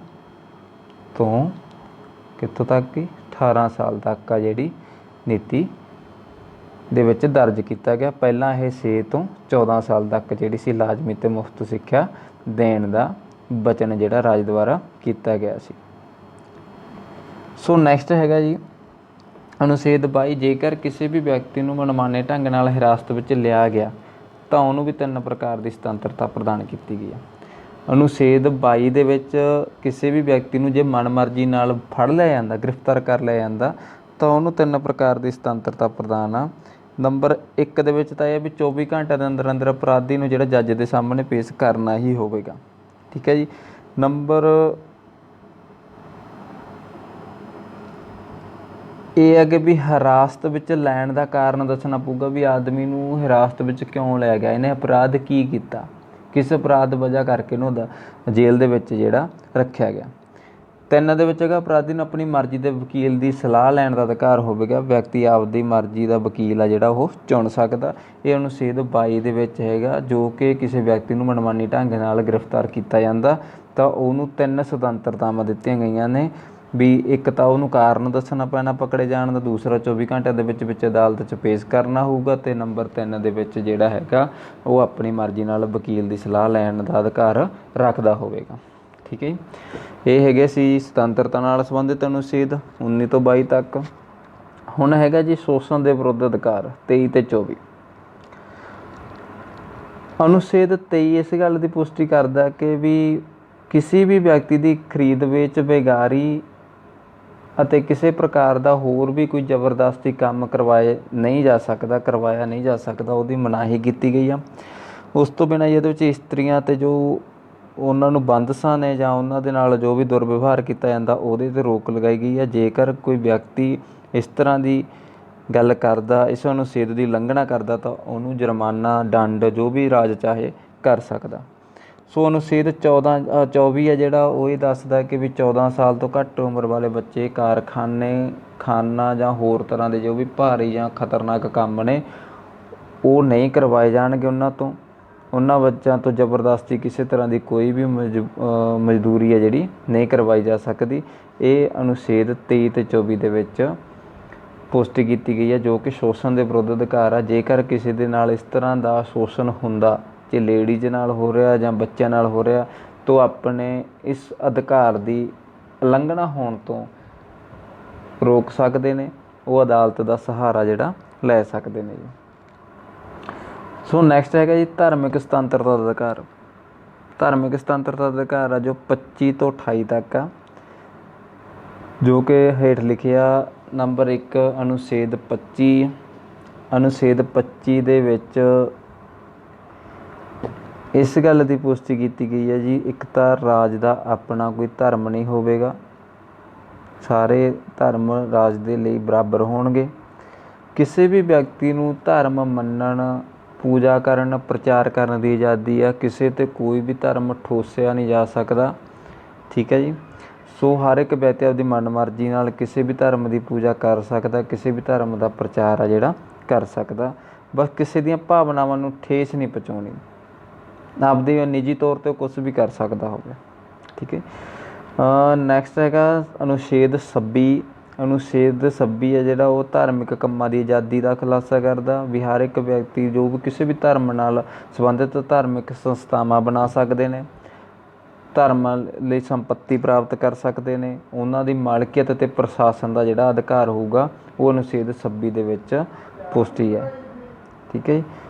ਤੋਂ ਕਿੱਥੋਂ ਤੱਕ ਕਿ 18 ਸਾਲ ਤੱਕ ਆ ਜਿਹੜੀ ਨੀਤੀ ਦੇ ਵਿੱਚ ਦਰਜ ਕੀਤਾ ਗਿਆ। ਪਹਿਲਾਂ ਇਹ 6 ਤੋਂ 14 ਸਾਲ ਤੱਕ ਜਿਹੜੀ ਸੀ ਲਾਜ਼ਮੀ ਅਤੇ ਮੁਫਤ ਸਿੱਖਿਆ ਦੇਣ ਦਾ ਵਚਨ ਜਿਹੜਾ ਰਾਜ ਦੁਆਰਾ ਕੀਤਾ ਗਿਆ ਸੀ। ਸੋ ਨੈਕਸਟ ਹੈਗਾ ਜੀ ਅਨੁਛੇਦ 22। ਜੇਕਰ ਕਿਸੇ ਵੀ ਵਿਅਕਤੀ ਨੂੰ ਮਨਮਾਨੇ ਢੰਗ ਨਾਲ ਹਿਰਾਸਤ ਵਿੱਚ ਲਿਆ ਗਿਆ ਤਾਂ ਉਹਨੂੰ ਵੀ 3 ਪ੍ਰਕਾਰ ਦੀ ਸੁਤੰਤਰਤਾ ਪ੍ਰਦਾਨ ਕੀਤੀ ਗਈ ਹੈ। ਅਨੁਛੇਦ 22 ਦੇ ਵਿੱਚ ਕਿਸੇ ਵੀ ਵਿਅਕਤੀ ਨੂੰ ਜੇ ਮਨਮਰਜ਼ੀ ਨਾਲ ਫੜ ਲਿਆ ਜਾਂਦਾ, ਗ੍ਰਿਫਤਾਰ ਕਰ ਲਿਆ ਜਾਂਦਾ, ਤਾਂ ਉਹਨੂੰ 3 ਪ੍ਰਕਾਰ ਦੀ ਸੁਤੰਤਰਤਾ ਪ੍ਰਦਾਨ ਆ। ਨੰਬਰ 1 ਦੇ ਵਿੱਚ ਤਾਂ ਇਹ ਵੀ 24 ਘੰਟਿਆਂ ਦੇ ਅੰਦਰ ਅੰਦਰ ਅਪਰਾਧੀ ਨੂੰ ਜਿਹੜਾ ਜੱਜ ਦੇ ਸਾਹਮਣੇ ਪੇਸ਼ ਕਰਨਾ ਹੀ ਹੋਵੇਗਾ। ਠੀਕ ਹੈ ਜੀ। ਨੰਬਰ ਇਹ ਹੈ ਕਿ ਵੀ ਹਿਰਾਸਤ ਵਿੱਚ ਲੈਣ ਦਾ ਕਾਰਨ ਦੱਸਣਾ ਪਊਗਾ ਵੀ ਆਦਮੀ ਨੂੰ ਹਿਰਾਸਤ ਵਿੱਚ ਕਿਉਂ ਲਿਆ ਗਿਆ, ਇਹਨੇ ਅਪਰਾਧ ਕੀ ਕੀਤਾ, ਕਿਸ ਅਪਰਾਧ ਵਜ੍ਹਾ ਕਰਕੇ ਇਹਨੂੰ ਜੇਲ੍ਹ ਦੇ ਵਿੱਚ ਜਿਹੜਾ ਰੱਖਿਆ ਗਿਆ। 3 ਦੇ ਵਿੱਚ ਹੈਗਾ ਅਪਰਾਧੀ ਨੂੰ ਆਪਣੀ ਮਰਜ਼ੀ ਦੇ ਵਕੀਲ ਦੀ ਸਲਾਹ ਲੈਣ ਦਾ ਅਧਿਕਾਰ ਹੋਵੇਗਾ। ਵਿਅਕਤੀ ਆਪਦੀ ਮਰਜ਼ੀ ਦਾ ਵਕੀਲ ਆ ਜਿਹੜਾ ਉਹ ਚੁਣ ਸਕਦਾ। ਇਹ ਅਨੁਛੇਦ 22 ਦੇ ਵਿੱਚ ਹੈਗਾ। ਜੋ ਕਿ ਕਿਸੇ ਵਿਅਕਤੀ ਨੂੰ ਮਨਮਾਨੀ ਢੰਗ ਨਾਲ ਗ੍ਰਿਫਤਾਰ ਕੀਤਾ ਜਾਂਦਾ ਤਾਂ ਉਹਨੂੰ 3 ਸੁਤੰਤਰਤਾਵਾਂ ਦਿੱਤੀਆਂ ਗਈਆਂ ਨੇ ਵੀ ਇੱਕ ਤਾਂ ਉਹਨੂੰ ਕਾਰਨ ਦੱਸਣਾ ਪੈਣਾ ਪਕੜੇ ਜਾਣ ਦਾ, ਦੂਸਰਾ 24 ਘੰਟਿਆਂ ਦੇ ਵਿੱਚ ਅਦਾਲਤ 'ਚ ਪੇਸ਼ ਕਰਨਾ ਹੋਊਗਾ, ਅਤੇ ਨੰਬਰ 3 ਦੇ ਵਿੱਚ ਜਿਹੜਾ ਹੈਗਾ ਉਹ ਆਪਣੀ ਮਰਜ਼ੀ ਨਾਲ ਵਕੀਲ ਦੀ ਸਲਾਹ ਲੈਣ ਦਾ ਅਧਿਕਾਰ ਰੱਖਦਾ ਹੋਵੇਗਾ। ਠੀਕ ਹੈ ਜੀ। ਇਹ ਹੈਗੇ ਸੀ ਸੁਤੰਤਰਤਾ ਨਾਲ ਸੰਬੰਧਿਤ ਅਨੁਛੇਦ 19 ਤੋਂ 22 ਤੱਕ। ਹੁਣ ਹੈਗਾ ਜੀ ਸ਼ੋਸ਼ਣ ਦੇ ਵਿਰੁੱਧ ਅਧਿਕਾਰ 23 ਤੇ 24। ਅਨੁਛੇਦ 23 ਇਸ ਗੱਲ ਦੀ ਪੁਸ਼ਟੀ ਕਰਦਾ ਕਿ ਵੀ ਕਿਸੇ ਵੀ ਵਿਅਕਤੀ ਦੀ ਖਰੀਦ ਵੇਚ, ਬੇਗਾਰੀ ਅਤੇ ਕਿਸੇ ਪ੍ਰਕਾਰ ਦਾ ਹੋਰ ਵੀ ਕੋਈ ਜ਼ਬਰਦਸਤੀ ਕੰਮ ਕਰਵਾਇਆ ਨਹੀਂ ਜਾ ਸਕਦਾ, ਉਹਦੀ ਮਨਾਹੀ ਕੀਤੀ ਗਈ ਆ। ਉਸ ਤੋਂ ਬਿਨਾਂ ਇਹਦੇ ਵਿੱਚ ਇਸਤਰੀਆਂ ਅਤੇ ਜੋ ਉਹਨਾਂ ਨੂੰ ਬੰਦਸ਼ਾਂ ਨੇ ਜਾਂ ਉਹਨਾਂ ਦੇ ਨਾਲ ਜੋ ਵੀ ਦੁਰਵਿਵਹਾਰ ਕੀਤਾ ਜਾਂਦਾ ਉਹਦੇ 'ਤੇ ਰੋਕ ਲਗਾਈ ਗਈ ਹੈ। ਜੇਕਰ ਕੋਈ ਵਿਅਕਤੀ ਇਸ ਤਰ੍ਹਾਂ ਦੀ ਗੱਲ ਕਰਦਾ, ਇਸ ਅਨੁਛੇਦ ਦੀ ਉਲੰਘਣਾ ਕਰਦਾ, ਤਾਂ ਉਹਨੂੰ ਜੁਰਮਾਨਾ, ਦੰਡ ਜੋ ਵੀ ਰਾਜ ਚਾਹੇ ਕਰ ਸਕਦਾ। ਸੋ ਅਨੁਛੇਦ 24 ਹੈ ਜਿਹੜਾ ਉਹ ਇਹ ਦੱਸਦਾ ਕਿ ਵੀ 14 ਸਾਲ ਤੋਂ ਘੱਟ ਉਮਰ ਵਾਲੇ ਬੱਚੇ ਕਾਰਖਾਨੇ, ਖਾਨਾ ਜਾਂ ਹੋਰ ਤਰ੍ਹਾਂ ਦੇ ਜੋ ਵੀ ਭਾਰੀ ਜਾਂ ਖਤਰਨਾਕ ਕੰਮ ਨੇ ਉਹ ਨਹੀਂ ਕਰਵਾਏ ਜਾਣਗੇ ਉਹਨਾਂ ਤੋਂ। ਉਹਨਾਂ ਬੱਚਿਆਂ ਤੋਂ ਜ਼ਬਰਦਸਤੀ ਕਿਸੇ ਤਰ੍ਹਾਂ ਦੀ ਕੋਈ ਵੀ ਮਜ਼ਦੂਰੀ ਹੈ ਜਿਹੜੀ ਨਹੀਂ ਕਰਵਾਈ ਜਾ ਸਕਦੀ। ਇਹ ਅਨੁਛੇਦ 23 ਤੇ 24 ਦੇ ਵਿੱਚ ਪੁਸ਼ਟੀ ਕੀਤੀ ਗਈ ਹੈ, ਜੋ ਕਿ ਸ਼ੋਸ਼ਣ ਦੇ ਵਿਰੁੱਧ ਅਧਿਕਾਰ ਆ। ਜੇਕਰ ਕਿਸੇ ਦੇ ਨਾਲ ਇਸ ਤਰ੍ਹਾਂ ਦਾ ਸ਼ੋਸ਼ਣ ਹੁੰਦਾ, ਜੇ ਲੇਡੀਜ਼ ਨਾਲ ਹੋ ਰਿਹਾ ਜਾਂ ਬੱਚਿਆਂ ਨਾਲ ਹੋ ਰਿਹਾ, ਤਾਂ ਆਪਣੇ ਇਸ ਅਧਿਕਾਰ ਦੀ ਉਲੰਘਣਾ ਹੋਣ ਤੋਂ ਰੋਕ ਸਕਦੇ ਨੇ। ਉਹ ਅਦਾਲਤ ਦਾ ਸਹਾਰਾ ਜਿਹੜਾ ਲੈ ਸਕਦੇ ਨੇ ਜੀ। ਸੋ ਨੈਕਸਟ ਹੈਗਾ ਜੀ ਧਾਰਮਿਕ ਸੁਤੰਤਰਤਾ ਦਾ ਅਧਿਕਾਰ। ਧਾਰਮਿਕ ਸੁਤੰਤਰਤਾ ਦਾ ਅਧਿਕਾਰ ਆ ਜੋ 25 ਤੋਂ 28 ਤੱਕ ਆ, ਜੋ ਕਿ ਹੇਠ ਲਿਖਿਆ। ਨੰਬਰ 1 ਅਨੁਛੇਦ 25। ਅਨੁਛੇਦ 25 ਦੇ ਵਿੱਚ ਇਸ ਗੱਲ ਦੀ ਪੁਸ਼ਟੀ ਕੀਤੀ ਗਈ ਹੈ ਜੀ, ਇੱਕ ਤਾਂ ਰਾਜ ਦਾ ਆਪਣਾ ਕੋਈ ਧਰਮ ਨਹੀਂ ਹੋਵੇਗਾ, ਸਾਰੇ ਧਰਮ ਰਾਜ ਦੇ ਲਈ ਬਰਾਬਰ ਹੋਣਗੇ। ਕਿਸੇ ਵੀ ਵਿਅਕਤੀ ਨੂੰ ਧਰਮ ਮੰਨਣ, ਪੂਜਾ ਕਰਨ, ਪ੍ਰਚਾਰ ਕਰਨ ਦੀ ਆਜ਼ਾਦੀ ਆ। ਕਿਸੇ 'ਤੇ ਕੋਈ ਵੀ ਧਰਮ ਠੋਸਿਆ ਨਹੀਂ ਜਾ ਸਕਦਾ। ठीक है जी। सो हर एक व्यक्ति ਆਪਦੀ ਮਨਮਰਜ਼ੀ ਨਾਲ ਕਿਸੇ ਵੀ ਧਰਮ ਦੀ ਪੂਜਾ ਕਰ ਸਕਦਾ, ਕਿਸੇ ਵੀ ਧਰਮ ਦਾ ਪ੍ਰਚਾਰ ਆ ਜਿਹੜਾ ਕਰ ਸਕਦਾ। ਬਸ ਕਿਸੇ ਦੀਆਂ ਭਾਵਨਾਵਾਂ ਨੂੰ ਠੇਸ ਨਹੀਂ ਪਹੁੰਚਾਉਣੀ। ਆਪਦੇ ਨਿੱਜੀ ਤੌਰ 'ਤੇ ਕੁਛ ਵੀ ਕਰ ਸਕਦਾ ਹੋਵੇ। ਠੀਕ ਹੈ। ਨੈਕਸਟ ਹੈਗਾ ਅਨੁਛੇਦ 26। ਅਨੁਛੇਦ 26 ਹੈ ਜਿਹੜਾ ਉਹ ਧਾਰਮਿਕ ਕੰਮਾਂ ਦੀ ਆਜ਼ਾਦੀ ਦਾ ਖੁਲਾਸਾ ਕਰਦਾ ਵੀ ਹਰ ਇੱਕ ਵਿਅਕਤੀ ਜੋ ਵੀ ਕਿਸੇ ਵੀ ਧਰਮ ਨਾਲ ਸੰਬੰਧਿਤ ਧਾਰਮਿਕ ਸੰਸਥਾਵਾਂ ਬਣਾ ਸਕਦੇ ਨੇ, ਧਰਮ ਲਈ ਸੰਪੱਤੀ ਪ੍ਰਾਪਤ ਕਰ ਸਕਦੇ ਨੇ, ਉਹਨਾਂ ਦੀ ਮਾਲਕੀਅਤ ਅਤੇ ਪ੍ਰਸ਼ਾਸਨ ਦਾ ਜਿਹੜਾ ਅਧਿਕਾਰ ਹੋਊਗਾ ਉਹ ਅਨੁਛੇਦ 26 ਦੇ ਵਿੱਚ ਪੁਸ਼ਟੀ ਹੈ। ਠੀਕ ਹੈ ਜੀ।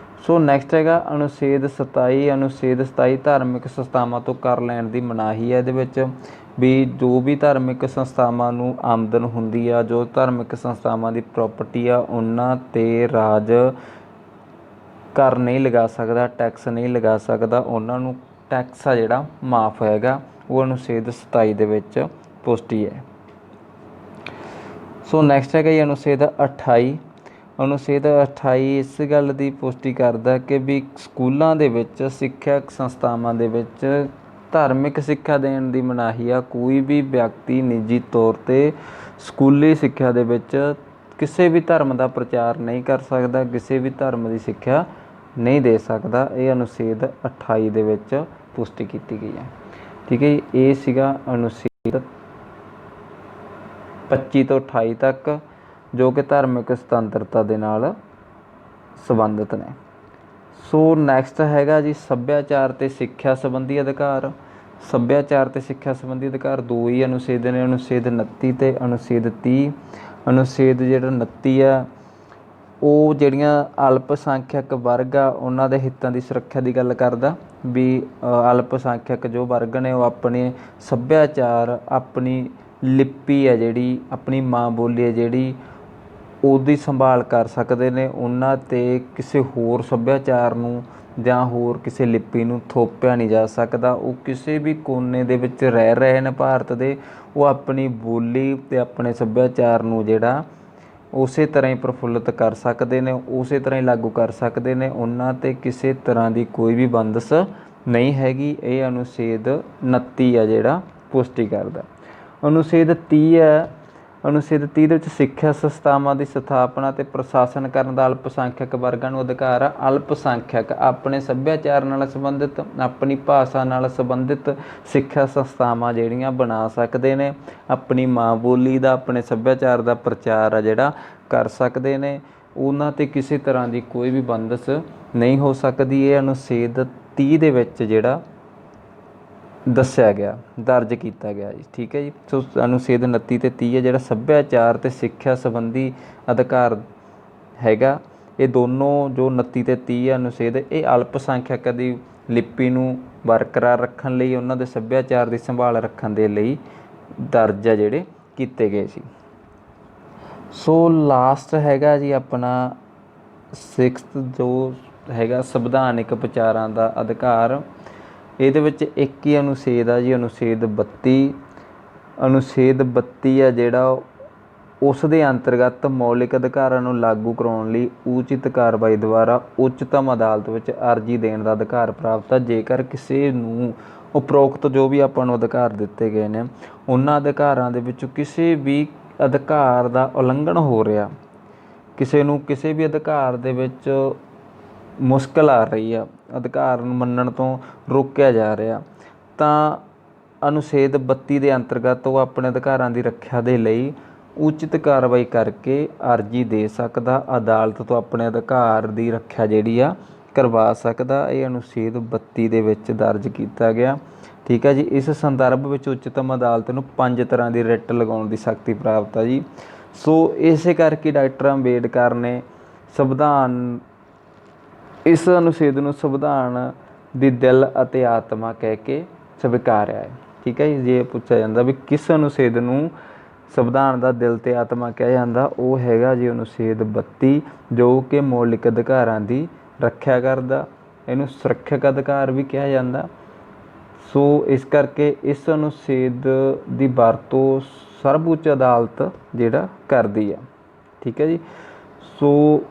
ਸੋ ਨੈਕਸਟ ਹੈਗਾ ਅਨੁਛੇਦ 27। ਅਨੁਛੇਦ 27 ਧਾਰਮਿਕ ਸੰਸਥਾਵਾਂ ਤੋਂ ਕਰ ਲੈਣ ਦੀ ਮਨਾਹੀ ਹੈ। ਇਹਦੇ ਵਿੱਚ ਵੀ ਜੋ ਵੀ ਧਾਰਮਿਕ ਸੰਸਥਾਵਾਂ ਨੂੰ ਆਮਦਨ ਹੁੰਦੀ ਆ, ਜੋ ਧਾਰਮਿਕ ਸੰਸਥਾਵਾਂ ਦੀ ਪ੍ਰੋਪਰਟੀ ਆ, ਉਹਨਾਂ 'ਤੇ ਰਾਜ ਕਰ ਨਹੀਂ ਲਗਾ ਸਕਦਾ, ਟੈਕਸ ਨਹੀਂ ਲਗਾ ਸਕਦਾ। ਉਹਨਾਂ ਨੂੰ ਟੈਕਸ ਆ ਜਿਹੜਾ ਮਾਫ ਹੈਗਾ, ਉਹ ਅਨੁਛੇਦ 27 ਦੇ ਵਿੱਚ ਪੁਸ਼ਟੀ ਹੈ। ਸੋ ਨੈਕਸਟ ਹੈਗਾ ਜੀ ਅਨੁਛੇਦ 28। ਅਨੁਛੇਦ 28 ਇਸ ਗੱਲ ਦੀ ਪੁਸ਼ਟੀ ਕਰਦਾ ਕਿ ਵੀ ਸਕੂਲਾਂ ਦੇ ਵਿੱਚ, ਸਿੱਖਿਅਕ ਸੰਸਥਾਵਾਂ ਦੇ ਵਿੱਚ ਧਾਰਮਿਕ ਸਿੱਖਿਆ ਦੇਣ ਦੀ ਮਨਾਹੀ ਆ। ਕੋਈ ਵੀ ਵਿਅਕਤੀ ਨਿੱਜੀ ਤੌਰ 'ਤੇ ਸਕੂਲੀ ਸਿੱਖਿਆ ਦੇ ਵਿੱਚ ਕਿਸੇ ਵੀ ਧਰਮ ਦਾ ਪ੍ਰਚਾਰ ਨਹੀਂ ਕਰ ਸਕਦਾ, ਕਿਸੇ ਵੀ ਧਰਮ ਦੀ ਸਿੱਖਿਆ ਨਹੀਂ ਦੇ ਸਕਦਾ। ਇਹ ਅਨੁਛੇਦ 28 ਦੇ ਵਿੱਚ ਪੁਸ਼ਟੀ ਕੀਤੀ ਗਈ ਹੈ। ਠੀਕ ਹੈ ਜੀ। ਇਹ ਸੀਗਾ ਅਨੁਛੇਦ 25 ਤੋਂ 28 ਤੱਕ ਜੋ ਕਿ ਧਾਰਮਿਕ ਸੁਤੰਤਰਤਾ ਦੇ ਨਾਲ ਸੰਬੰਧਿਤ ਨੇ। ਸੋ ਨੈਕਸਟ ਹੈਗਾ ਜੀ ਸੱਭਿਆਚਾਰ ਅਤੇ ਸਿੱਖਿਆ ਸੰਬੰਧੀ ਅਧਿਕਾਰ। ਸੱਭਿਆਚਾਰ ਅਤੇ ਸਿੱਖਿਆ ਸੰਬੰਧੀ ਅਧਿਕਾਰ ਦੋ ਹੀ ਅਨੁਛੇਦ ਨੇ, ਅਨੁਛੇਦ 29 ਅਤੇ ਅਨੁਛੇਦ 30। ਅਨੁਛੇਦ ਜਿਹੜਾ 29 ਆ ਉਹ ਜਿਹੜੀਆਂ ਅਲਪ ਸੰਖਿਅਕ ਵਰਗ ਆ ਉਹਨਾਂ ਦੇ ਹਿੱਤਾਂ ਦੀ ਸੁਰੱਖਿਆ ਦੀ ਗੱਲ ਕਰਦਾ ਵੀ ਅਲਪ ਸੰਖਿਅਕ ਜੋ ਵਰਗ ਨੇ ਉਹ ਆਪਣੇ ਸੱਭਿਆਚਾਰ, ਆਪਣੀ ਲਿਪੀ ਹੈ ਜਿਹੜੀ, ਆਪਣੀ ਮਾਂ ਬੋਲੀ ਹੈ ਜਿਹੜੀ, ਉਹਦੀ ਸੰਭਾਲ ਕਰ ਸਕਦੇ ਨੇ। ਉਹਨਾਂ 'ਤੇ ਕਿਸੇ ਹੋਰ ਸੱਭਿਆਚਾਰ ਨੂੰ ਜਾਂ ਹੋਰ ਕਿਸੇ ਲਿਪੀ ਨੂੰ ਥੋਪਿਆ ਨਹੀਂ ਜਾ ਸਕਦਾ। ਉਹ ਕਿਸੇ ਵੀ ਕੋਨੇ ਦੇ ਵਿੱਚ ਰਹਿ ਰਹੇ ਨੇ ਭਾਰਤ ਦੇ, ਉਹ ਆਪਣੀ ਬੋਲੀ ਅਤੇ ਆਪਣੇ ਸੱਭਿਆਚਾਰ ਨੂੰ ਜਿਹੜਾ ਉਸੇ ਤਰ੍ਹਾਂ ਹੀ ਪ੍ਰਫੁੱਲਿਤ ਕਰ ਸਕਦੇ ਨੇ, ਉਸੇ ਤਰ੍ਹਾਂ ਹੀ ਲਾਗੂ ਕਰ ਸਕਦੇ ਨੇ। ਉਹਨਾਂ 'ਤੇ ਕਿਸੇ ਤਰ੍ਹਾਂ ਦੀ ਕੋਈ ਵੀ ਬੰਦਸ਼ ਨਹੀਂ ਹੈਗੀ। ਇਹ ਅਨੁਛੇਦ 29 ਆ ਜਿਹੜਾ ਪੁਸ਼ਟੀ ਕਰਦਾ। ਅਨੁਛੇਦ 30 ਹੈ। ਅਨੁਛੇਦ 30 ਦੇ ਵਿੱਚ ਸਿੱਖਿਆ ਸੰਸਥਾਵਾਂ ਦੀ ਸਥਾਪਨਾ ਅਤੇ ਪ੍ਰਸ਼ਾਸਨ ਕਰਨ ਦਾ ਅਲਪ ਸੰਖਿਅਕ ਵਰਗਾਂ ਨੂੰ ਅਧਿਕਾਰ ਆ। ਅਲਪ ਸੰਖਿਅਕ ਆਪਣੇ ਸੱਭਿਆਚਾਰ ਨਾਲ ਸੰਬੰਧਿਤ, ਆਪਣੀ ਭਾਸ਼ਾ ਨਾਲ ਸੰਬੰਧਿਤ ਸਿੱਖਿਆ ਸੰਸਥਾਵਾਂ ਜਿਹੜੀਆਂ ਬਣਾ ਸਕਦੇ ਨੇ, ਆਪਣੀ ਮਾਂ ਬੋਲੀ ਦਾ, ਆਪਣੇ ਸੱਭਿਆਚਾਰ ਦਾ ਪ੍ਰਚਾਰ ਆ ਜਿਹੜਾ ਕਰ ਸਕਦੇ ਨੇ। ਉਹਨਾਂ 'ਤੇ ਕਿਸੇ ਤਰ੍ਹਾਂ ਦੀ ਕੋਈ ਵੀ ਬੰਦਸ਼ ਨਹੀਂ ਹੋ ਸਕਦੀ। ਇਹ ਅਨੁਛੇਦ 30 ਦੇ ਵਿੱਚ ਜਿਹੜਾ ਦੱਸਿਆ ਗਿਆ, ਦਰਜ ਕੀਤਾ ਗਿਆ ਜੀ। ਠੀਕ ਹੈ ਜੀ। ਸੋ ਅਨੁਛੇਦ 29 ਅਤੇ 30 ਹੈ ਜਿਹੜਾ ਸੱਭਿਆਚਾਰ ਅਤੇ ਸਿੱਖਿਆ ਸੰਬੰਧੀ ਅਧਿਕਾਰ ਹੈਗਾ। ਇਹ ਦੋਨੋਂ ਜੋ 29 ਅਤੇ 30 ਅਨੁਛੇਦ ਇਹ ਅਲਪ ਸੰਖਿਅਕ ਦੀ ਲਿਪੀ ਨੂੰ ਬਰਕਰਾਰ ਰੱਖਣ ਲਈ, ਉਹਨਾਂ ਦੇ ਸੱਭਿਆਚਾਰ ਦੀ ਸੰਭਾਲ ਰੱਖਣ ਦੇ ਲਈ ਦਰਜ ਆ ਜਿਹੜੇ ਕੀਤੇ ਗਏ ਸੀ। ਸੋ ਲਾਸਟ ਹੈਗਾ ਜੀ ਆਪਣਾ 6th ਜੋ ਹੈਗਾ ਸੰਵਿਧਾਨਿਕ ਵਿਚਾਰਾਂ ਦਾ ਅਧਿਕਾਰ। ਇਹਦੇ ਵਿੱਚ ਇੱਕ ਹੀ ਅਨੁਛੇਦ ਆ ਜੀ, ਅਨੁਛੇਦ 32। ਅਨੁਛੇਦ 32 ਆ ਜਿਹੜਾ ਉਸ ਦੇ ਅੰਤਰਗਤ ਮੌਲਿਕ ਅਧਿਕਾਰਾਂ ਨੂੰ ਲਾਗੂ ਕਰਾਉਣ ਲਈ ਉਚਿਤ ਕਾਰਵਾਈ ਦੁਆਰਾ ਉੱਚਤਮ ਅਦਾਲਤ ਵਿੱਚ ਅਰਜ਼ੀ ਦੇਣ ਦਾ ਅਧਿਕਾਰ ਪ੍ਰਾਪਤ ਆ। ਜੇਕਰ ਕਿਸੇ ਨੂੰ ਉਪਰੋਕਤ ਜੋ ਵੀ ਆਪਾਂ ਨੂੰ ਅਧਿਕਾਰ ਦਿੱਤੇ ਗਏ ਨੇ, ਉਹਨਾਂ ਅਧਿਕਾਰਾਂ ਦੇ ਵਿੱਚੋਂ ਕਿਸੇ ਵੀ ਅਧਿਕਾਰ ਦਾ ਉਲੰਘਣ ਹੋ ਰਿਹਾ, ਕਿਸੇ ਨੂੰ ਕਿਸੇ ਵੀ ਅਧਿਕਾਰ ਦੇ ਵਿੱਚ ਮੁਸ਼ਕਿਲ ਆ ਰਹੀ ਆ, ਅਧਿਕਾਰ ਨੂੰ ਮੰਨਣ ਤੋਂ ਰੋਕਿਆ ਜਾ ਰਿਹਾ, ਤਾਂ ਅਨੁਛੇਦ 32 ਦੇ ਅੰਤਰਗਤ ਉਹ ਆਪਣੇ ਅਧਿਕਾਰਾਂ ਦੀ ਰੱਖਿਆ ਦੇ ਲਈ ਉਚਿਤ ਕਾਰਵਾਈ ਕਰਕੇ ਅਰਜ਼ੀ ਦੇ ਸਕਦਾ, ਅਦਾਲਤ ਤੋਂ ਆਪਣੇ ਅਧਿਕਾਰ ਦੀ ਰੱਖਿਆ ਜਿਹੜੀ ਆ ਕਰਵਾ ਸਕਦਾ। ਇਹ ਅਨੁਛੇਦ 32 ਦੇ ਵਿੱਚ ਦਰਜ ਕੀਤਾ ਗਿਆ। ਠੀਕ ਹੈ ਜੀ। ਇਸ ਸੰਦਰਭ ਵਿੱਚ ਉੱਚਤਮ ਅਦਾਲਤ ਨੂੰ 5 ਤਰ੍ਹਾਂ ਦੀ ਰਿਟ ਲਗਾਉਣ ਦੀ ਸ਼ਕਤੀ ਪ੍ਰਾਪਤ ਆ ਜੀ। ਸੋ ਇਸੇ ਕਰਕੇ ਡਾਕਟਰ ਅੰਬੇਡਕਰ ਨੇ ਸੰਵਿਧਾਨ, ਇਸ ਅਨੁਛੇਦ ਨੂੰ ਸੰਵਿਧਾਨ ਦੀ ਦਿਲ ਅਤੇ ਆਤਮਾ ਕਹਿ ਕੇ ਸਵੀਕਾਰਿਆ ਹੈ। ਠੀਕ ਹੈ ਜੀ। ਜੇ ਪੁੱਛਿਆ ਜਾਂਦਾ ਵੀ ਕਿਸ ਅਨੁਛੇਦ ਨੂੰ ਸੰਵਿਧਾਨ ਦਾ ਦਿਲ ਅਤੇ ਆਤਮਾ ਕਿਹਾ ਜਾਂਦਾ, ਉਹ ਹੈਗਾ ਜੀ ਅਨੁਛੇਦ 32 ਜੋ ਕਿ ਮੌਲਿਕ ਅਧਿਕਾਰਾਂ ਦੀ ਰੱਖਿਆ ਕਰਦਾ। ਇਹਨੂੰ ਸੁਰੱਖਿਅਕ ਅਧਿਕਾਰ ਵੀ ਕਿਹਾ ਜਾਂਦਾ। ਸੋ ਇਸ ਕਰਕੇ ਇਸ ਅਨੁਛੇਦ ਦੀ ਵਰਤੋਂ ਸਰਵਉੱਚ ਅਦਾਲਤ ਜਿਹੜਾ ਕਰਦੀ ਆ। ਠੀਕ ਹੈ ਜੀ। ਸੋ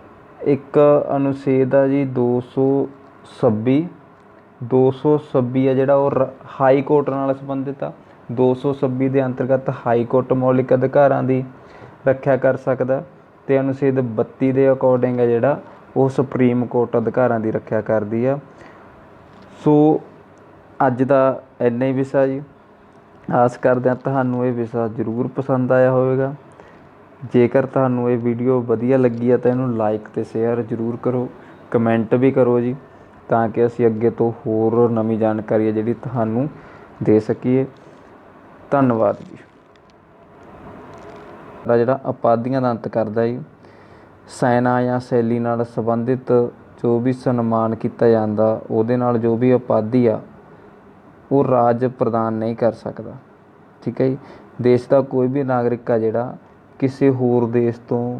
ਇੱਕ ਅਨੁਛੇਦ ਆ ਜੀ 226। 226 ਆ ਜਿਹੜਾ ਉਹ ਹਾਈ ਕੋਰਟ ਨਾਲ ਸੰਬੰਧਿਤ ਆ। 226 ਦੇ ਅੰਤਰਗਤ ਹਾਈ ਕੋਰਟ ਮੌਲਿਕ ਅਧਿਕਾਰਾਂ ਦੀ ਰੱਖਿਆ ਕਰ ਸਕਦਾ ਅਤੇ ਅਨੁਛੇਦ 32 ਦੇ ਅਕੋਰਡਿੰਗ ਹੈ ਜਿਹੜਾ ਉਹ ਸੁਪਰੀਮ ਕੋਰਟ ਅਧਿਕਾਰਾਂ ਦੀ ਰੱਖਿਆ ਕਰਦੀ ਆ। ਸੋ ਅੱਜ ਦਾ ਇੰਨਾ ਹੀ ਵਿਸ਼ਾ ਜੀ। ਆਸ ਕਰਦੇ ਹਾਂ ਤੁਹਾਨੂੰ ਇਹ ਵਿਸ਼ਾ ਜ਼ਰੂਰ ਪਸੰਦ ਆਇਆ ਹੋਵੇਗਾ। ਜੇਕਰ ਤੁਹਾਨੂੰ ਇਹ ਵੀਡੀਓ ਵਧੀਆ ਲੱਗੀ ਹੈ ਤਾਂ ਇਹਨੂੰ ਲਾਈਕ ਅਤੇ ਸ਼ੇਅਰ ਜ਼ਰੂਰ ਕਰੋ, ਕਮੈਂਟ ਵੀ ਕਰੋ ਜੀ, ਤਾਂ ਕਿ ਅਸੀਂ ਅੱਗੇ ਤੋਂ ਹੋਰ ਨਵੀਂ ਜਾਣਕਾਰੀ ਹੈ ਜਿਹੜੀ ਤੁਹਾਨੂੰ ਦੇ ਸਕੀਏ। ਧੰਨਵਾਦ ਜੀ। ਜਿਹੜਾ ਉਪਾਧੀਆਂ ਦਾ ਅੰਤ ਕਰਦਾ ਜੀ, ਸੈਨਾ ਜਾਂ ਸ਼ੈਲੀ ਨਾਲ ਸੰਬੰਧਿਤ ਜੋ ਵੀ ਸਨਮਾਨ ਕੀਤਾ ਜਾਂਦਾ ਉਹਦੇ ਨਾਲ ਜੋ ਵੀ ਉਪਾਧੀ ਆ ਉਹ ਰਾਜ ਪ੍ਰਦਾਨ ਨਹੀਂ ਕਰ ਸਕਦਾ। ਠੀਕ ਹੈ ਜੀ। ਦੇਸ਼ ਦਾ ਕੋਈ ਵੀ ਨਾਗਰਿਕ ਆ ਜਿਹੜਾ ਕਿਸੇ ਹੋਰ ਦੇਸ਼ ਤੋਂ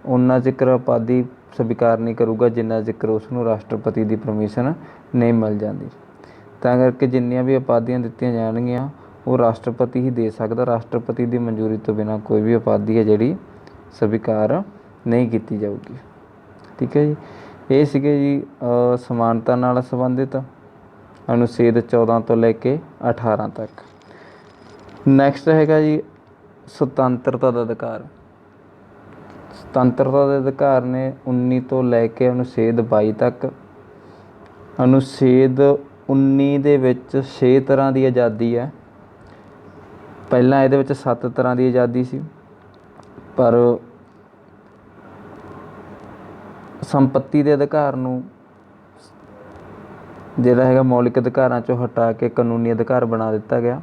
ਉਨਾ ਚਿਰ ਉਪਾਧੀ ਸਵੀਕਾਰ ਨਹੀਂ ਕਰੂਗਾ ਜਿੰਨਾ ਚਿਰ ਉਸ ਨੂੰ ਰਾਸ਼ਟਰਪਤੀ ਦੀ ਪਰਮਿਸ਼ਨ ਨਹੀਂ ਮਿਲ ਜਾਂਦੀ। ਤਾਂ ਕਰਕੇ ਜਿੰਨੀਆਂ ਵੀ ਉਪਾਧੀਆਂ ਦਿੱਤੀਆਂ ਜਾਣਗੀਆਂ ਉਹ ਰਾਸ਼ਟਰਪਤੀ ਹੀ ਦੇ ਸਕਦਾ। ਰਾਸ਼ਟਰਪਤੀ ਦੀ ਮਨਜ਼ੂਰੀ ਤੋਂ ਬਿਨਾਂ ਕੋਈ ਵੀ ਉਪਾਧੀ ਹੈ ਜਿਹੜੀ ਸਵੀਕਾਰ ਨਹੀਂ ਕੀਤੀ ਜਾਊਗੀ। ਠੀਕ ਹੈ ਜੀ। ਇਹ ਸੀਗੇ ਜੀ ਸਮਾਨਤਾ ਨਾਲ ਸੰਬੰਧਿਤ ਅਨੁਛੇਦ 14 ਤੋਂ ਲੈ ਕੇ 18 ਤੱਕ। ਨੈਕਸਟ ਹੈਗਾ ਜੀ ਸੁਤੰਤਰਤਾ ਦਾ ਅਧਿਕਾਰ। ਸੁਤੰਤਰਤਾ ਦੇ ਅਧਿਕਾਰ ਨੇ 19 ਤੋਂ ਲੈ ਕੇ ਅਨੁਛੇਦ 22 ਤੱਕ। ਅਨੁਛੇਦ 19 ਦੇ ਵਿੱਚ 6 ਤਰ੍ਹਾਂ ਦੀ ਆਜ਼ਾਦੀ ਹੈ। ਪਹਿਲਾਂ ਇਹਦੇ ਵਿੱਚ 7 ਤਰ੍ਹਾਂ ਦੀ ਆਜ਼ਾਦੀ ਸੀ, ਪਰ ਸੰਪੱਤੀ ਦੇ ਅਧਿਕਾਰ ਨੂੰ ਜਿਹੜਾ ਹੈਗਾ ਮੌਲਿਕ ਅਧਿਕਾਰਾਂ 'ਚੋਂ ਹਟਾ ਕੇ ਕਾਨੂੰਨੀ ਅਧਿਕਾਰ ਬਣਾ ਦਿੱਤਾ ਗਿਆ।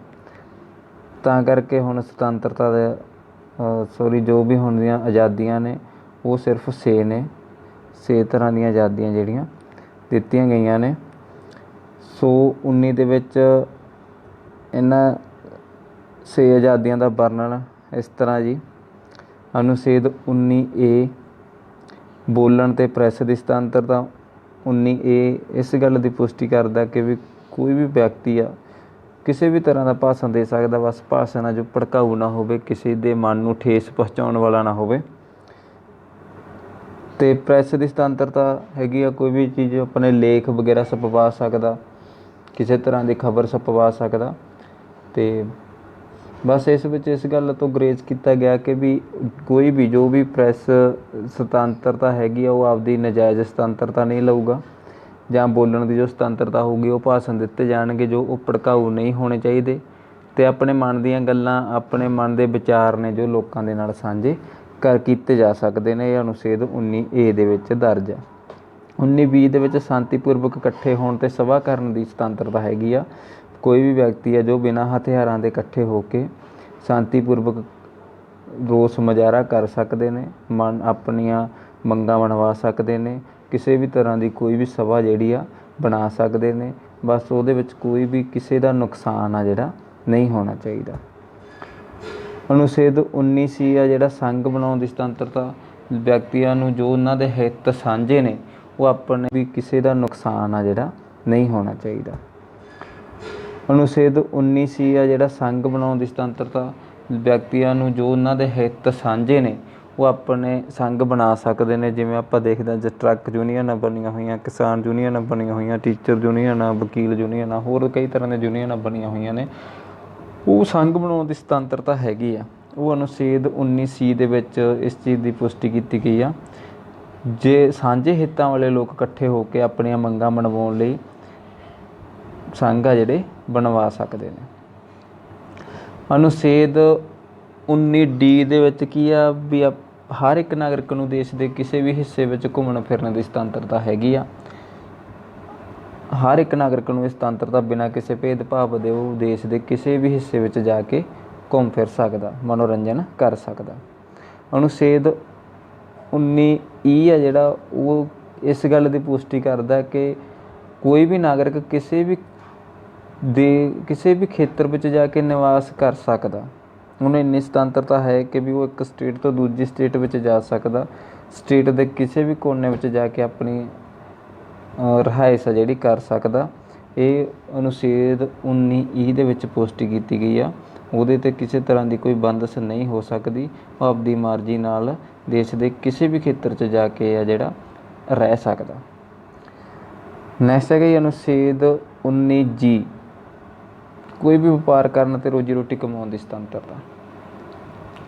ਤਾਂ ਕਰਕੇ ਹੁਣ ਸੁਤੰਤਰਤਾ ਦੇ ਜੋ ਵੀ ਹੁਣ ਦੀਆਂ ਆਜ਼ਾਦੀਆਂ ਨੇ ਉਹ ਸਿਰਫ 6 ਨੇ। 6 ਤਰ੍ਹਾਂ ਦੀਆਂ ਆਜ਼ਾਦੀਆਂ ਜਿਹੜੀਆਂ ਦਿੱਤੀਆਂ ਗਈਆਂ ਨੇ। ਸੋ 19 ਦੇ ਵਿੱਚ ਇਹਨਾਂ 6 ਆਜ਼ਾਦੀਆਂ ਦਾ ਵਰਣਨ ਇਸ ਤਰ੍ਹਾਂ ਜੀ। ਅਨੁਛੇਦ 19A ਬੋਲਣ ਅਤੇ ਪ੍ਰੈਸ ਦੀ ਸੁਤੰਤਰਤਾ। 19A ਇਸ ਗੱਲ ਦੀ ਪੁਸ਼ਟੀ ਕਰਦਾ ਕਿ ਵੀ ਕੋਈ ਵੀ ਵਿਅਕਤੀ ਆ ਕਿਸੇ ਵੀ ਤਰ੍ਹਾਂ ਦਾ ਭਾਸ਼ਣ ਦੇ ਸਕਦਾ, ਬਸ ਭਾਸ਼ਣ ਆ ਜੋ ਭੜਕਾਊ ਨਾ ਹੋਵੇ, ਕਿਸੇ ਦੇ ਮਨ ਨੂੰ ਠੇਸ ਪਹੁੰਚਾਉਣ ਵਾਲਾ ਨਾ ਹੋਵੇ। ਅਤੇ ਪ੍ਰੈਸ ਦੀ ਸੁਤੰਤਰਤਾ ਹੈਗੀ ਆ, ਕੋਈ ਵੀ ਚੀਜ਼ ਆਪਣੇ ਲੇਖ ਵਗੈਰਾ ਛਪਵਾ ਸਕਦਾ, ਕਿਸੇ ਤਰ੍ਹਾਂ ਦੀ ਖਬਰ ਛਪਵਾ ਸਕਦਾ। ਅਤੇ ਬਸ ਇਸ ਵਿੱਚ ਇਸ ਗੱਲ ਤੋਂ ਗੁਰੇਜ਼ ਕੀਤਾ ਗਿਆ ਕਿ ਵੀ ਕੋਈ ਵੀ ਜੋ ਵੀ ਪ੍ਰੈਸ ਸੁਤੰਤਰਤਾ ਹੈਗੀ ਆ ਉਹ ਆਪਦੀ ਨਜਾਇਜ਼ ਸੁਤੰਤਰਤਾ ਨਹੀਂ ਲਊਗਾ, ਜਾਂ ਬੋਲਣ ਦੀ ਜੋ ਸੁਤੰਤਰਤਾ ਹੋਊਗੀ ਉਹ ਭਾਸ਼ਣ ਦਿੱਤੇ ਜਾਣਗੇ ਜੋ ਉਹ ਭੜਕਾਊ ਨਹੀਂ ਹੋਣੇ ਚਾਹੀਦੇ, ਅਤੇ ਆਪਣੇ ਮਨ ਦੀਆਂ ਗੱਲਾਂ, ਆਪਣੇ ਮਨ ਦੇ ਵਿਚਾਰ ਨੇ ਜੋ ਲੋਕਾਂ ਦੇ ਨਾਲ ਸਾਂਝੇ ਕੀਤੇ ਜਾ ਸਕਦੇ ਨੇ। ਇਹ ਅਨੁਛੇਦ 19A ਦੇ ਵਿੱਚ ਦਰਜ ਹੈ। 19B ਦੇ ਵਿੱਚ ਸ਼ਾਂਤੀਪੂਰਵਕ ਇਕੱਠੇ ਹੋਣ ਅਤੇ ਸਭਾ ਕਰਨ ਦੀ ਸੁਤੰਤਰਤਾ ਹੈਗੀ ਆ। ਕੋਈ ਵੀ ਵਿਅਕਤੀ ਹੈ ਜੋ ਬਿਨਾਂ ਹਥਿਆਰਾਂ ਦੇ ਇਕੱਠੇ ਹੋ ਕੇ ਸ਼ਾਂਤੀਪੂਰਵਕ ਰੋਸ ਮੁਜ਼ਾਹਰਾ ਕਰ ਸਕਦੇ ਨੇ, ਆਪਣੀਆਂ ਮੰਗਾਂ ਮਨਵਾ ਸਕਦੇ ਨੇ, ਕਿਸੇ ਵੀ ਤਰ੍ਹਾਂ ਦੀ ਕੋਈ ਵੀ ਸਭਾ ਜਿਹੜੀ ਆ ਬਣਾ ਸਕਦੇ ਨੇ। ਬਸ ਉਹਦੇ ਵਿੱਚ ਕੋਈ ਵੀ ਕਿਸੇ ਦਾ ਨੁਕਸਾਨ ਆ ਜਿਹੜਾ ਨਹੀਂ ਹੋਣਾ ਚਾਹੀਦਾ। ਅਨੁਛੇਦ 19C ਆ ਜਿਹੜਾ ਸੰਘ ਬਣਾਉਣ ਦੀ ਸੁਤੰਤਰਤਾ। ਵਿਅਕਤੀਆਂ ਨੂੰ ਜੋ ਉਹਨਾਂ ਦੇ ਹਿੱਤ ਸਾਂਝੇ ਨੇ ਉਹ ਆਪਣੇ ਵੀ ਕਿਸੇ ਦਾ ਨੁਕਸਾਨ ਆ ਜਿਹੜਾ ਨਹੀਂ ਹੋਣਾ ਚਾਹੀਦਾ। ਅਨੁਛੇਦ 19C ਆ ਜਿਹੜਾ ਸੰਘ ਬਣਾਉਣ ਦੀ ਸੁਤੰਤਰਤਾ। ਵਿਅਕਤੀਆਂ ਨੂੰ ਜੋ ਉਹਨਾਂ ਦੇ ਹਿੱਤ ਸਾਂਝੇ ਨੇ ਉਹ ਆਪਣੇ ਸੰਘ ਬਣਾ ਸਕਦੇ ਨੇ। ਜਿਵੇਂ ਆਪਾਂ ਦੇਖਦੇ ਹਾਂ ਟਰੱਕ ਯੂਨੀਅਨਾਂ ਬਣੀਆਂ ਹੋਈਆਂ, ਕਿਸਾਨ ਯੂਨੀਅਨਾਂ ਬਣੀਆਂ ਹੋਈਆਂ, ਟੀਚਰ ਯੂਨੀਅਨਾਂ, ਵਕੀਲ ਯੂਨੀਅਨਾਂ, ਹੋਰ ਕਈ ਤਰ੍ਹਾਂ ਦੀਆਂ ਯੂਨੀਅਨਾਂ ਬਣੀਆਂ ਹੋਈਆਂ ਨੇ। ਉਹ ਸੰਘ ਬਣਾਉਣ ਦੀ ਸੁਤੰਤਰਤਾ ਹੈਗੀ ਆ। ਉਹ ਅਨੁਛੇਦ 19C ਦੇ ਵਿੱਚ ਇਸ ਚੀਜ਼ ਦੀ ਪੁਸ਼ਟੀ ਕੀਤੀ ਗਈ ਆ। ਜੇ ਸਾਂਝੇ ਹਿੱਤਾਂ ਵਾਲੇ ਲੋਕ ਇਕੱਠੇ ਹੋ ਕੇ ਆਪਣੀਆਂ ਮੰਗਾਂ ਮਨਵਾਉਣ ਲਈ ਸੰਘ ਆ ਜਿਹੜੇ ਬਣਵਾ ਸਕਦੇ ਨੇ। ਅਨੁਛੇਦ 19D ਦੇ ਵਿੱਚ ਕੀ ਆ ਵੀ ਹਰ ਇੱਕ ਨਾਗਰਿਕ ਨੂੰ ਦੇਸ਼ ਦੇ ਕਿਸੇ ਵੀ ਹਿੱਸੇ ਵਿੱਚ ਘੁੰਮਣ ਫਿਰਨ ਦੀ ਸੁਤੰਤਰਤਾ ਹੈਗੀ ਆ। ਹਰ ਇੱਕ ਨਾਗਰਿਕ ਨੂੰ ਇਹ ਸੁਤੰਤਰਤਾ ਬਿਨਾਂ ਕਿਸੇ ਭੇਦਭਾਵ ਦੇ ਉਹ ਦੇਸ਼ ਦੇ ਕਿਸੇ ਵੀ ਹਿੱਸੇ ਵਿੱਚ ਜਾ ਕੇ ਘੁੰਮ ਫਿਰ ਸਕਦਾ, ਮਨੋਰੰਜਨ ਕਰ ਸਕਦਾ। ਅਨੁਛੇਦ 19E ਆ ਜਿਹੜਾ ਉਹ ਇਸ ਗੱਲ ਦੀ ਪੁਸ਼ਟੀ ਕਰਦਾ ਕਿ ਕੋਈ ਵੀ ਨਾਗਰਿਕ ਕਿਸੇ ਵੀ ਖੇਤਰ ਵਿੱਚ ਜਾ ਕੇ ਨਿਵਾਸ ਕਰ ਸਕਦਾ। ਉਹਨੂੰ ਇੰਨੀ ਸੁਤੰਤਰਤਾ ਹੈ ਕਿ ਵੀ ਉਹ ਇੱਕ ਸਟੇਟ ਤੋਂ ਦੂਜੀ ਸਟੇਟ ਵਿੱਚ ਜਾ ਸਕਦਾ, ਸਟੇਟ ਦੇ ਕਿਸੇ ਵੀ ਕੋਨੇ ਵਿੱਚ ਜਾ ਕੇ ਆਪਣੀ ਰਿਹਾਇਸ਼ ਆ ਜਿਹੜੀ ਕਰ ਸਕਦਾ। ਇਹ ਅਨੁਛੇਦ 19E ਦੇ ਵਿੱਚ ਪੁਸ਼ਟੀ ਕੀਤੀ ਗਈ ਆ। ਉਹਦੇ 'ਤੇ ਕਿਸੇ ਤਰ੍ਹਾਂ ਦੀ ਕੋਈ ਬੰਦਸ਼ ਨਹੀਂ ਹੋ ਸਕਦੀ। ਉਹ ਆਪਦੀ ਮਰਜ਼ੀ ਨਾਲ ਦੇਸ਼ ਦੇ ਕਿਸੇ ਵੀ ਖੇਤਰ 'ਚ ਜਾ ਕੇ ਆ ਜਿਹੜਾ ਰਹਿ ਸਕਦਾ। ਨੈਕਸਟ ਹੈਗਾ ਜੀ ਅਨੁਛੇਦ 19G। ਕੋਈ ਵੀ ਵਪਾਰ ਕਰਨ ਅਤੇ ਰੋਜੀ ਰੋਟੀ ਕਮਾਉਣ ਦੀ ਸੁਤੰਤਰਤਾ।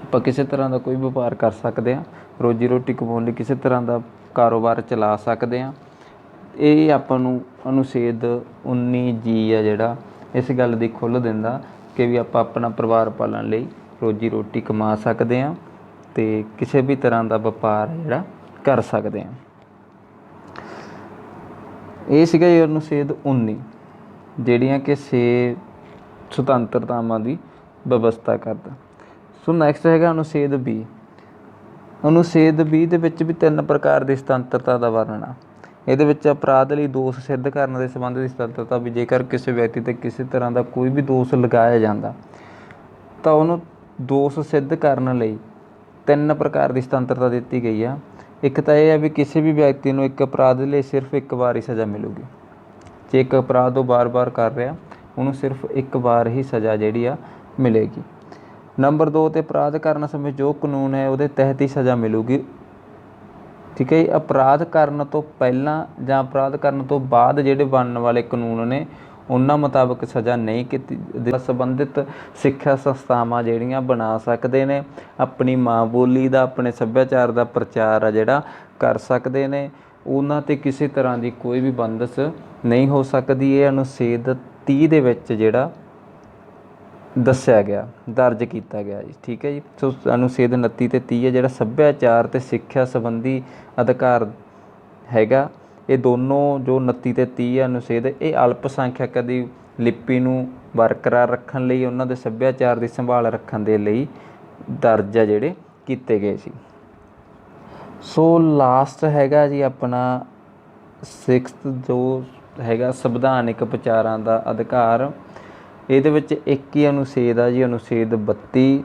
ਆਪਾਂ ਕਿਸੇ ਤਰ੍ਹਾਂ ਦਾ ਕੋਈ ਵਪਾਰ ਕਰ ਸਕਦੇ ਹਾਂ, ਰੋਜੀ ਰੋਟੀ ਕਮਾਉਣ ਲਈ ਕਿਸੇ ਤਰ੍ਹਾਂ ਦਾ ਕਾਰੋਬਾਰ ਚਲਾ ਸਕਦੇ ਹਾਂ। ਇਹ ਆਪਾਂ ਨੂੰ ਅਨੁਛੇਦ 19 ਜੀ ਆ ਜਿਹੜਾ ਇਸ ਗੱਲ ਦੀ ਖੁੱਲ੍ਹ ਦਿੰਦਾ ਕਿ ਵੀ ਆਪਾਂ ਆਪਣਾ ਪਰਿਵਾਰ ਪਾਲਣ ਲਈ ਰੋਜੀ ਰੋਟੀ ਕਮਾ ਸਕਦੇ ਹਾਂ ਅਤੇ ਕਿਸੇ ਵੀ ਤਰ੍ਹਾਂ ਦਾ ਵਪਾਰ ਜਿਹੜਾ ਕਰ ਸਕਦੇ ਹਾਂ। ਇਹ ਸੀਗਾ ਜੀ ਅਨੁਛੇਦ 19 ਜਿਹੜੀਆਂ ਕਿ 6 ਸੁਤੰਤਰਤਾਵਾਂ ਦੀ ਵਿਵਸਥਾ ਕਰਦਾ। ਸੋ ਨੈਕਸਟ ਹੈਗਾ ਅਨੁਛੇਦ 20। ਅਨੁਛੇਦ 20 ਦੇ ਵਿੱਚ ਵੀ 3 ਪ੍ਰਕਾਰ ਦੀ ਸੁਤੰਤਰਤਾ ਦਾ ਵਰਣਨ ਆ। ਇਹਦੇ ਵਿੱਚ ਅਪਰਾਧ ਲਈ ਦੋਸ਼ ਸਿੱਧ ਕਰਨ ਦੇ ਸੰਬੰਧ ਦੀ ਸੁਤੰਤਰਤਾ ਵੀ ਜੇਕਰ ਕਿਸੇ ਵਿਅਕਤੀ 'ਤੇ ਕਿਸੇ ਤਰ੍ਹਾਂ ਦਾ ਕੋਈ ਵੀ ਦੋਸ਼ ਲਗਾਇਆ ਜਾਂਦਾ ਤਾਂ ਉਹਨੂੰ ਦੋਸ਼ ਸਿੱਧ ਕਰਨ ਲਈ 3 ਪ੍ਰਕਾਰ ਦੀ ਸੁਤੰਤਰਤਾ ਦਿੱਤੀ ਗਈ ਆ। ਇੱਕ ਤਾਂ ਇਹ ਹੈ ਵੀ ਕਿਸੇ ਵੀ ਵਿਅਕਤੀ ਨੂੰ ਇੱਕ ਅਪਰਾਧ ਲਈ ਸਿਰਫ ਇੱਕ ਵਾਰ ਹੀ ਸਜ਼ਾ ਮਿਲੂਗੀ। ਜੇ ਇੱਕ ਅਪਰਾਧ ਉਹ ਵਾਰ-ਵਾਰ ਕਰ ਰਿਹਾ ਉਹਨੂੰ ਸਿਰਫ ਇੱਕ ਵਾਰ ਹੀ ਸਜ਼ਾ ਜਿਹੜੀ ਆ ਮਿਲੇਗੀ। ਨੰਬਰ 2 'ਤੇ ਅਪਰਾਧ ਕਰਨ ਸਮੇਂ ਜੋ ਕਾਨੂੰਨ ਹੈ ਉਹਦੇ ਤਹਿਤ ਹੀ ਸਜ਼ਾ ਮਿਲੂਗੀ। ਠੀਕ ਹੈ ਜੀ। ਅਪਰਾਧ ਕਰਨ ਤੋਂ ਪਹਿਲਾਂ ਜਾਂ ਅਪਰਾਧ ਕਰਨ ਤੋਂ ਬਾਅਦ ਜਿਹੜੇ ਬਣਨ ਵਾਲੇ ਕਾਨੂੰਨ ਨੇ ਉਹਨਾਂ ਮੁਤਾਬਕ ਸਜ਼ਾ ਨਹੀਂ ਕੀਤੀ। ਸੰਬੰਧਿਤ ਸਿੱਖਿਆ ਸੰਸਥਾਵਾਂ ਜਿਹੜੀਆਂ ਬਣਾ ਸਕਦੇ ਨੇ, ਆਪਣੀ ਮਾਂ ਬੋਲੀ ਦਾ, ਆਪਣੇ ਸੱਭਿਆਚਾਰ ਦਾ ਪ੍ਰਚਾਰ ਆ ਜਿਹੜਾ ਕਰ ਸਕਦੇ ਨੇ। ਉਹਨਾਂ 'ਤੇ ਕਿਸੇ ਤਰ੍ਹਾਂ ਦੀ ਕੋਈ ਵੀ ਬੰਦਸ਼ ਨਹੀਂ ਹੋ ਸਕਦੀ। ਇਹ ਅਨੁਛੇਦ 30 ਦੇ ਵਿੱਚ ਜਿਹੜਾ ਦੱਸਿਆ ਗਿਆ, ਦਰਜ ਕੀਤਾ ਗਿਆ ਜੀ। ਠੀਕ ਹੈ ਜੀ। ਸੋ ਅਨੁਛੇਦ 29 ਅਤੇ 30 ਹੈ ਜਿਹੜਾ ਸੱਭਿਆਚਾਰ ਅਤੇ ਸਿੱਖਿਆ ਸੰਬੰਧੀ ਅਧਿਕਾਰ ਹੈਗਾ। ਇਹ ਦੋਨੋਂ ਜੋ 29 ਅਤੇ 30 ਅਨੁਛੇਦ ਇਹ ਅਲਪ ਸੰਖਿਅਕ ਦੀ ਲਿਪੀ ਨੂੰ ਬਰਕਰਾਰ ਰੱਖਣ ਲਈ, ਉਹਨਾਂ ਦੇ ਸੱਭਿਆਚਾਰ ਦੀ ਸੰਭਾਲ ਰੱਖਣ ਦੇ ਲਈ ਦਰਜ ਆ ਜਿਹੜੇ ਕੀਤੇ ਗਏ ਸੀ। ਸੋ ਲਾਸਟ ਹੈਗਾ ਜੀ ਆਪਣਾ 6th ਜੋ ਹੈਗਾ ਸੰਵਿਧਾਨਿਕ ਵਿਚਾਰਾਂ ਦਾ ਅਧਿਕਾਰ। ਇਹਦੇ ਵਿੱਚ ਇੱਕ ਹੀ ਅਨੁਛੇਦ ਆ ਜੀ, ਅਨੁਛੇਦ 32।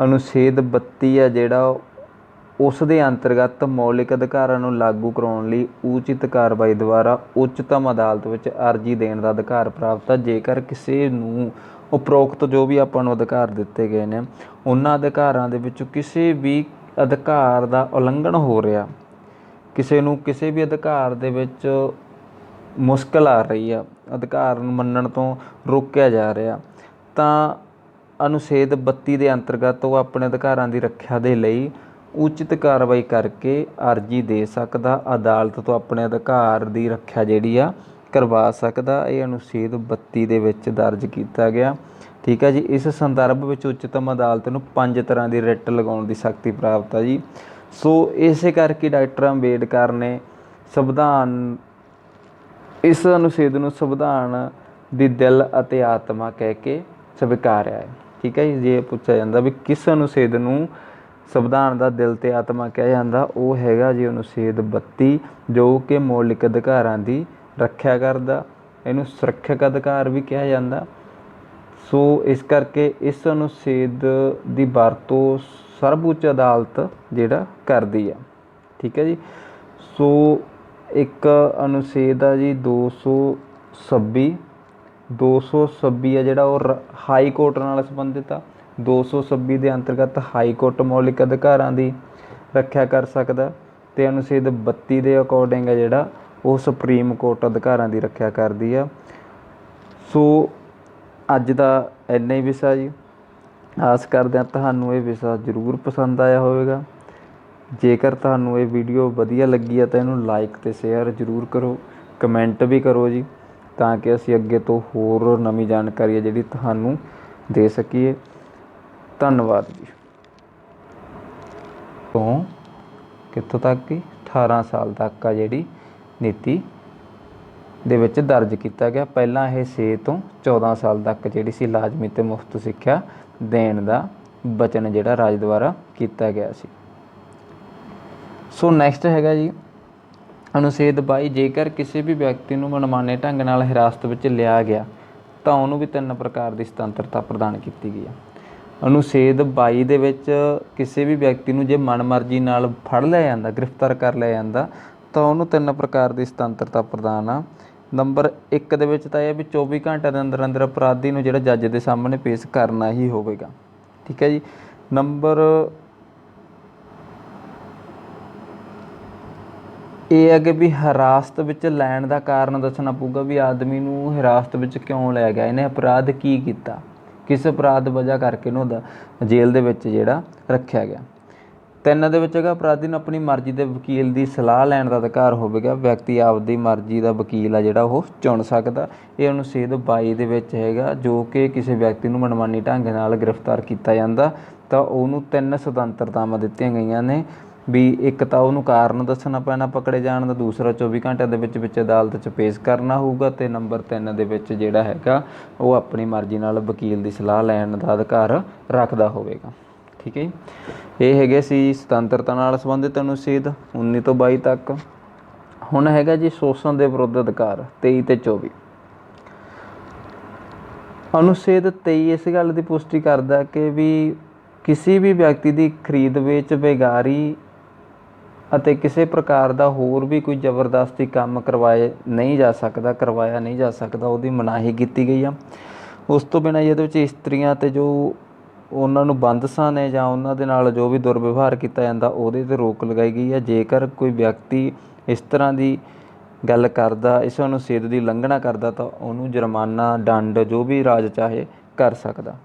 ਅਨੁਛੇਦ 32 ਆ ਜਿਹੜਾ ਉਸ ਦੇ ਅੰਤਰਗਤ ਮੌਲਿਕ ਅਧਿਕਾਰਾਂ ਨੂੰ ਲਾਗੂ ਕਰਾਉਣ ਲਈ ਉਚਿਤ ਕਾਰਵਾਈ ਦੁਆਰਾ ਉੱਚਤਮ ਅਦਾਲਤ ਵਿੱਚ ਅਰਜ਼ੀ ਦੇਣ ਦਾ ਅਧਿਕਾਰ ਪ੍ਰਾਪਤ ਆ। ਜੇਕਰ ਕਿਸੇ ਨੂੰ ਉਪਰੋਕਤ ਜੋ ਵੀ ਆਪਾਂ ਨੂੰ ਅਧਿਕਾਰ ਦਿੱਤੇ ਗਏ ਨੇ ਉਹਨਾਂ ਅਧਿਕਾਰਾਂ ਦੇ ਵਿੱਚੋਂ ਕਿਸੇ ਵੀ ਅਧਿਕਾਰ ਦਾ ਉਲੰਘਣ ਹੋ ਰਿਹਾ, ਕਿਸੇ ਨੂੰ ਕਿਸੇ ਵੀ ਅਧਿਕਾਰ ਦੇ ਵਿੱਚ ਮੁਸ਼ਕਿਲ ਆ ਰਹੀ ਆ, ਅਧਿਕਾਰ ਨੂੰ ਮੰਨਣ ਤੋਂ ਰੋਕਿਆ ਜਾ ਰਿਹਾ, ਤਾਂ ਅਨੁਛੇਦ 32 ਦੇ ਅੰਤਰਗਤ ਉਹ ਆਪਣੇ ਅਧਿਕਾਰਾਂ ਦੀ ਰੱਖਿਆ ਦੇ ਲਈ ਉਚਿਤ ਕਾਰਵਾਈ ਕਰਕੇ ਅਰਜ਼ੀ ਦੇ ਸਕਦਾ, ਅਦਾਲਤ ਤੋਂ ਆਪਣੇ ਅਧਿਕਾਰ ਦੀ ਰੱਖਿਆ ਜਿਹੜੀ ਆ ਕਰਵਾ ਸਕਦਾ। ਇਹ ਅਨੁਛੇਦ 32 ਦੇ ਵਿੱਚ ਦਰਜ ਕੀਤਾ ਗਿਆ। ਠੀਕ ਹੈ ਜੀ। ਇਸ ਸੰਦਰਭ ਵਿੱਚ ਉੱਚਤਮ ਅਦਾਲਤ ਨੂੰ 5 ਤਰ੍ਹਾਂ ਦੀ ਰਿਟ ਲਗਾਉਣ ਦੀ ਸ਼ਕਤੀ ਪ੍ਰਾਪਤ ਆ ਜੀ। ਸੋ ਇਸੇ ਕਰਕੇ ਡਾਕਟਰ ਅੰਬੇਡਕਰ ਨੇ ਸੰਵਿਧਾਨ ਇਸ ਅਨੁਛੇਦ ਨੂੰ ਸੰਵਿਧਾਨ ਦੀ ਦਿਲ ਅਤੇ ਆਤਮਾ ਕਹਿ ਕੇ ਸਵੀਕਾਰਿਆ ਹੈ। ਠੀਕ ਹੈ ਜੀ। ਜੇ ਪੁੱਛਿਆ ਜਾਂਦਾ ਵੀ ਕਿਸ ਅਨੁਛੇਦ ਨੂੰ ਸੰਵਿਧਾਨ ਦਾ ਦਿਲ ਅਤੇ ਆਤਮਾ ਕਿਹਾ ਜਾਂਦਾ, ਉਹ ਹੈਗਾ ਜੀ ਅਨੁਛੇਦ 32 ਜੋ ਕਿ ਮੌਲਿਕ ਅਧਿਕਾਰਾਂ ਦੀ ਰੱਖਿਆ ਕਰਦਾ। ਇਹਨੂੰ ਸੁਰੱਖਿਅਕ ਅਧਿਕਾਰ ਵੀ ਕਿਹਾ ਜਾਂਦਾ। ਸੋ ਇਸ ਕਰਕੇ ਇਸ ਅਨੁਛੇਦ ਦੀ ਵਰਤੋਂ ਸਰਵਉੱਚ ਅਦਾਲਤ ਜਿਹੜਾ ਕਰਦੀ ਆ। ਠੀਕ ਹੈ ਜੀ। ਸੋ ਇੱਕ ਅਨੁਛੇਦ ਆ ਜੀ 226। 226 ਆ ਜਿਹੜਾ ਉਹ ਹਾਈ ਕੋਰਟ ਨਾਲ ਸੰਬੰਧਿਤ ਆ। 226 ਦੇ ਅੰਤਰਗਤ ਹਾਈ ਕੋਰਟ ਮੌਲਿਕ ਅਧਿਕਾਰਾਂ ਦੀ ਰੱਖਿਆ ਕਰ ਸਕਦਾ ਅਤੇ ਅਨੁਛੇਦ 32 ਦੇ ਅਕੋਰਡਿੰਗ ਹੈ ਜਿਹੜਾ ਉਹ ਸੁਪਰੀਮ ਕੋਰਟ ਅਧਿਕਾਰਾਂ ਦੀ ਰੱਖਿਆ ਕਰਦੀ ਆ। ਸੋ ਅੱਜ ਦਾ ਇੰਨਾ ਹੀ ਵਿਸ਼ਾ ਜੀ। ਆਸ ਕਰਦੇ ਹਾਂ ਤੁਹਾਨੂੰ ਇਹ ਵਿਸ਼ਾ ਜ਼ਰੂਰ ਪਸੰਦ ਆਇਆ ਹੋਵੇਗਾ। ਜੇਕਰ ਤੁਹਾਨੂੰ ਇਹ ਵੀਡੀਓ ਵਧੀਆ ਲੱਗੀ ਹੈ ਤਾਂ ਇਹਨੂੰ ਲਾਈਕ ਅਤੇ ਸ਼ੇਅਰ ਜ਼ਰੂਰ ਕਰੋ, ਕਮੈਂਟ ਵੀ ਕਰੋ ਜੀ, ਤਾਂ ਕਿ ਅਸੀਂ ਅੱਗੇ ਤੋਂ ਹੋਰ ਨਵੀਂ ਜਾਣਕਾਰੀ ਹੈ ਜਿਹੜੀ ਤੁਹਾਨੂੰ ਦੇ ਸਕੀਏ। ਧੰਨਵਾਦ ਜੀ। ਤੋਂ ਕਿੱਥੋਂ ਤੱਕ ਕਿ 18 ਸਾਲ ਤੱਕ ਆ ਜਿਹੜੀ ਨੀਤੀ ਦੇ ਵਿੱਚ ਦਰਜ ਕੀਤਾ ਗਿਆ। ਪਹਿਲਾਂ ਇਹ 6 ਤੋਂ 14 ਸਾਲ ਤੱਕ ਜਿਹੜੀ ਸੀ ਲਾਜ਼ਮੀ ਅਤੇ ਮੁਫਤ ਸਿੱਖਿਆ ਦੇਣ ਦਾ ਵਚਨ ਜਿਹੜਾ ਰਾਜ ਦੁਆਰਾ ਕੀਤਾ ਗਿਆ ਸੀ। ਸੋ ਨੈਕਸਟ ਹੈਗਾ ਜੀ ਅਨੁਛੇਦ 22। ਜੇਕਰ ਕਿਸੇ ਵੀ ਵਿਅਕਤੀ ਨੂੰ ਮਨਮਾਨੇ ਢੰਗ ਨਾਲ ਹਿਰਾਸਤ ਵਿੱਚ ਲਿਆ ਗਿਆ ਤਾਂ ਉਹਨੂੰ ਵੀ 3 ਪ੍ਰਕਾਰ ਦੀ ਸੁਤੰਤਰਤਾ ਪ੍ਰਦਾਨ ਕੀਤੀ ਗਈ ਹੈ। ਅਨੁਛੇਦ 22 ਦੇ ਵਿੱਚ ਕਿਸੇ ਵੀ ਵਿਅਕਤੀ ਨੂੰ ਜੇ ਮਨਮਰਜ਼ੀ ਨਾਲ ਫੜ ਲਿਆ ਜਾਂਦਾ, ਗ੍ਰਿਫਤਾਰ ਕਰ ਲਿਆ ਜਾਂਦਾ, ਤਾਂ ਉਹਨੂੰ 3 ਪ੍ਰਕਾਰ ਦੀ ਸੁਤੰਤਰਤਾ ਪ੍ਰਦਾਨ ਆ। ਨੰਬਰ 1 ਦੇ ਵਿੱਚ ਤਾਂ ਇਹ ਵੀ 24 ਘੰਟਿਆਂ ਦੇ ਅੰਦਰ ਅੰਦਰ ਅਪਰਾਧੀ ਨੂੰ ਜਿਹੜਾ ਜੱਜ ਦੇ ਸਾਹਮਣੇ ਪੇਸ਼ ਕਰਨਾ ਹੀ ਹੋਵੇਗਾ। ਠੀਕ ਹੈ ਜੀ। ਇਹ ਹੈ ਕਿ ਵੀ ਹਿਰਾਸਤ ਵਿੱਚ ਲੈਣ ਦਾ ਕਾਰਨ ਦੱਸਣਾ ਪਊਗਾ ਵੀ ਆਦਮੀ ਨੂੰ ਹਿਰਾਸਤ ਵਿੱਚ ਕਿਉਂ ਲਿਆ ਗਿਆ, ਇਹਨੇ ਅਪਰਾਧ ਕੀ ਕੀਤਾ, ਕਿਸ ਅਪਰਾਧ ਵਜ੍ਹਾ ਕਰਕੇ ਇਹਨੂੰ ਜੇਲ੍ਹ ਦੇ ਵਿੱਚ ਜਿਹੜਾ ਰੱਖਿਆ ਗਿਆ। 3 ਦੇ ਵਿੱਚ ਹੈਗਾ ਅਪਰਾਧੀ ਨੂੰ ਆਪਣੀ ਮਰਜ਼ੀ ਦੇ ਵਕੀਲ ਦੀ ਸਲਾਹ ਲੈਣ ਦਾ ਅਧਿਕਾਰ ਹੋਵੇਗਾ। ਵਿਅਕਤੀ ਆਪਦੀ ਮਰਜ਼ੀ ਦਾ ਵਕੀਲ ਆ ਜਿਹੜਾ ਉਹ ਚੁਣ ਸਕਦਾ। ਇਹ ਅਨੁਛੇਦ 22 ਦੇ ਵਿੱਚ ਹੈਗਾ, ਜੋ ਕਿ ਕਿਸੇ ਵਿਅਕਤੀ ਨੂੰ ਮਨਮਾਨੀ ਢੰਗ ਨਾਲ ਗ੍ਰਿਫਤਾਰ ਕੀਤਾ ਜਾਂਦਾ ਤਾਂ ਉਹਨੂੰ 3 ਸੁਤੰਤਰਤਾਵਾਂ ਦਿੱਤੀਆਂ ਗਈਆਂ ਨੇ ਵੀ ਇੱਕ ਤਾਂ ਉਹਨੂੰ ਕਾਰਨ ਦੱਸਣਾ ਪੈਣਾ ਪਕੜੇ ਜਾਣ ਦਾ, ਦੂਸਰਾ 24 ਘੰਟਿਆਂ ਦੇ ਵਿੱਚ ਅਦਾਲਤ 'ਚ ਪੇਸ਼ ਕਰਨਾ ਹੋਊਗਾ, ਅਤੇ ਨੰਬਰ 3 ਦੇ ਵਿੱਚ ਜਿਹੜਾ ਹੈਗਾ ਉਹ ਆਪਣੀ ਮਰਜ਼ੀ ਨਾਲ ਵਕੀਲ ਦੀ ਸਲਾਹ ਲੈਣ ਦਾ ਅਧਿਕਾਰ ਰੱਖਦਾ ਹੋਵੇਗਾ। ਠੀਕ ਹੈ ਜੀ, ਇਹ ਹੈਗੇ ਸੀ ਸੁਤੰਤਰਤਾ ਨਾਲ ਸੰਬੰਧਿਤ ਅਨੁਛੇਦ 19 ਤੋਂ 22 ਤੱਕ। ਹੁਣ ਹੈਗਾ ਜੀ ਸ਼ੋਸ਼ਣ ਦੇ ਵਿਰੁੱਧ ਅਧਿਕਾਰ 23 ਤੇ 24। ਅਨੁਛੇਦ 23 ਇਸ ਗੱਲ ਦੀ ਪੁਸ਼ਟੀ ਕਰਦਾ ਕਿ ਵੀ ਕਿਸੇ ਵੀ ਵਿਅਕਤੀ ਦੀ ਖਰੀਦ ਵੇਚ, ਬੇਗਾਰੀ ਅਤੇ ਕਿਸੇ ਪ੍ਰਕਾਰ ਦਾ ਹੋਰ ਵੀ ਕੋਈ ਜ਼ਬਰਦਸਤੀ ਕੰਮ ਕਰਵਾਇਆ ਨਹੀਂ ਜਾ ਸਕਦਾ, ਉਹਦੀ ਮਨਾਹੀ ਕੀਤੀ ਗਈ ਆ। ਉਸ ਤੋਂ ਬਿਨਾਂ ਇਹਦੇ ਵਿੱਚ ਇਸਤਰੀਆਂ ਅਤੇ ਜੋ ਉਹਨਾਂ ਨੂੰ ਬੰਦਸ਼ਾਂ ਨੇ ਜਾਂ ਉਹਨਾਂ ਦੇ ਨਾਲ ਜੋ ਵੀ ਦੁਰਵਿਵਹਾਰ ਕੀਤਾ ਜਾਂਦਾ ਉਹਦੇ 'ਤੇ ਰੋਕ ਲਗਾਈ ਗਈ ਹੈ। ਜੇਕਰ ਕੋਈ ਵਿਅਕਤੀ ਇਸ ਤਰ੍ਹਾਂ ਦੀ ਗੱਲ ਕਰਦਾ, ਇਸ ਅਨੁਛੇਦ ਦੀ ਉਲੰਘਣਾ ਕਰਦਾ ਤਾਂ ਉਹਨੂੰ ਜੁਰਮਾਨਾ, ਦੰਡ ਜੋ ਵੀ ਰਾਜ ਚਾਹੇ ਕਰ ਸਕਦਾ।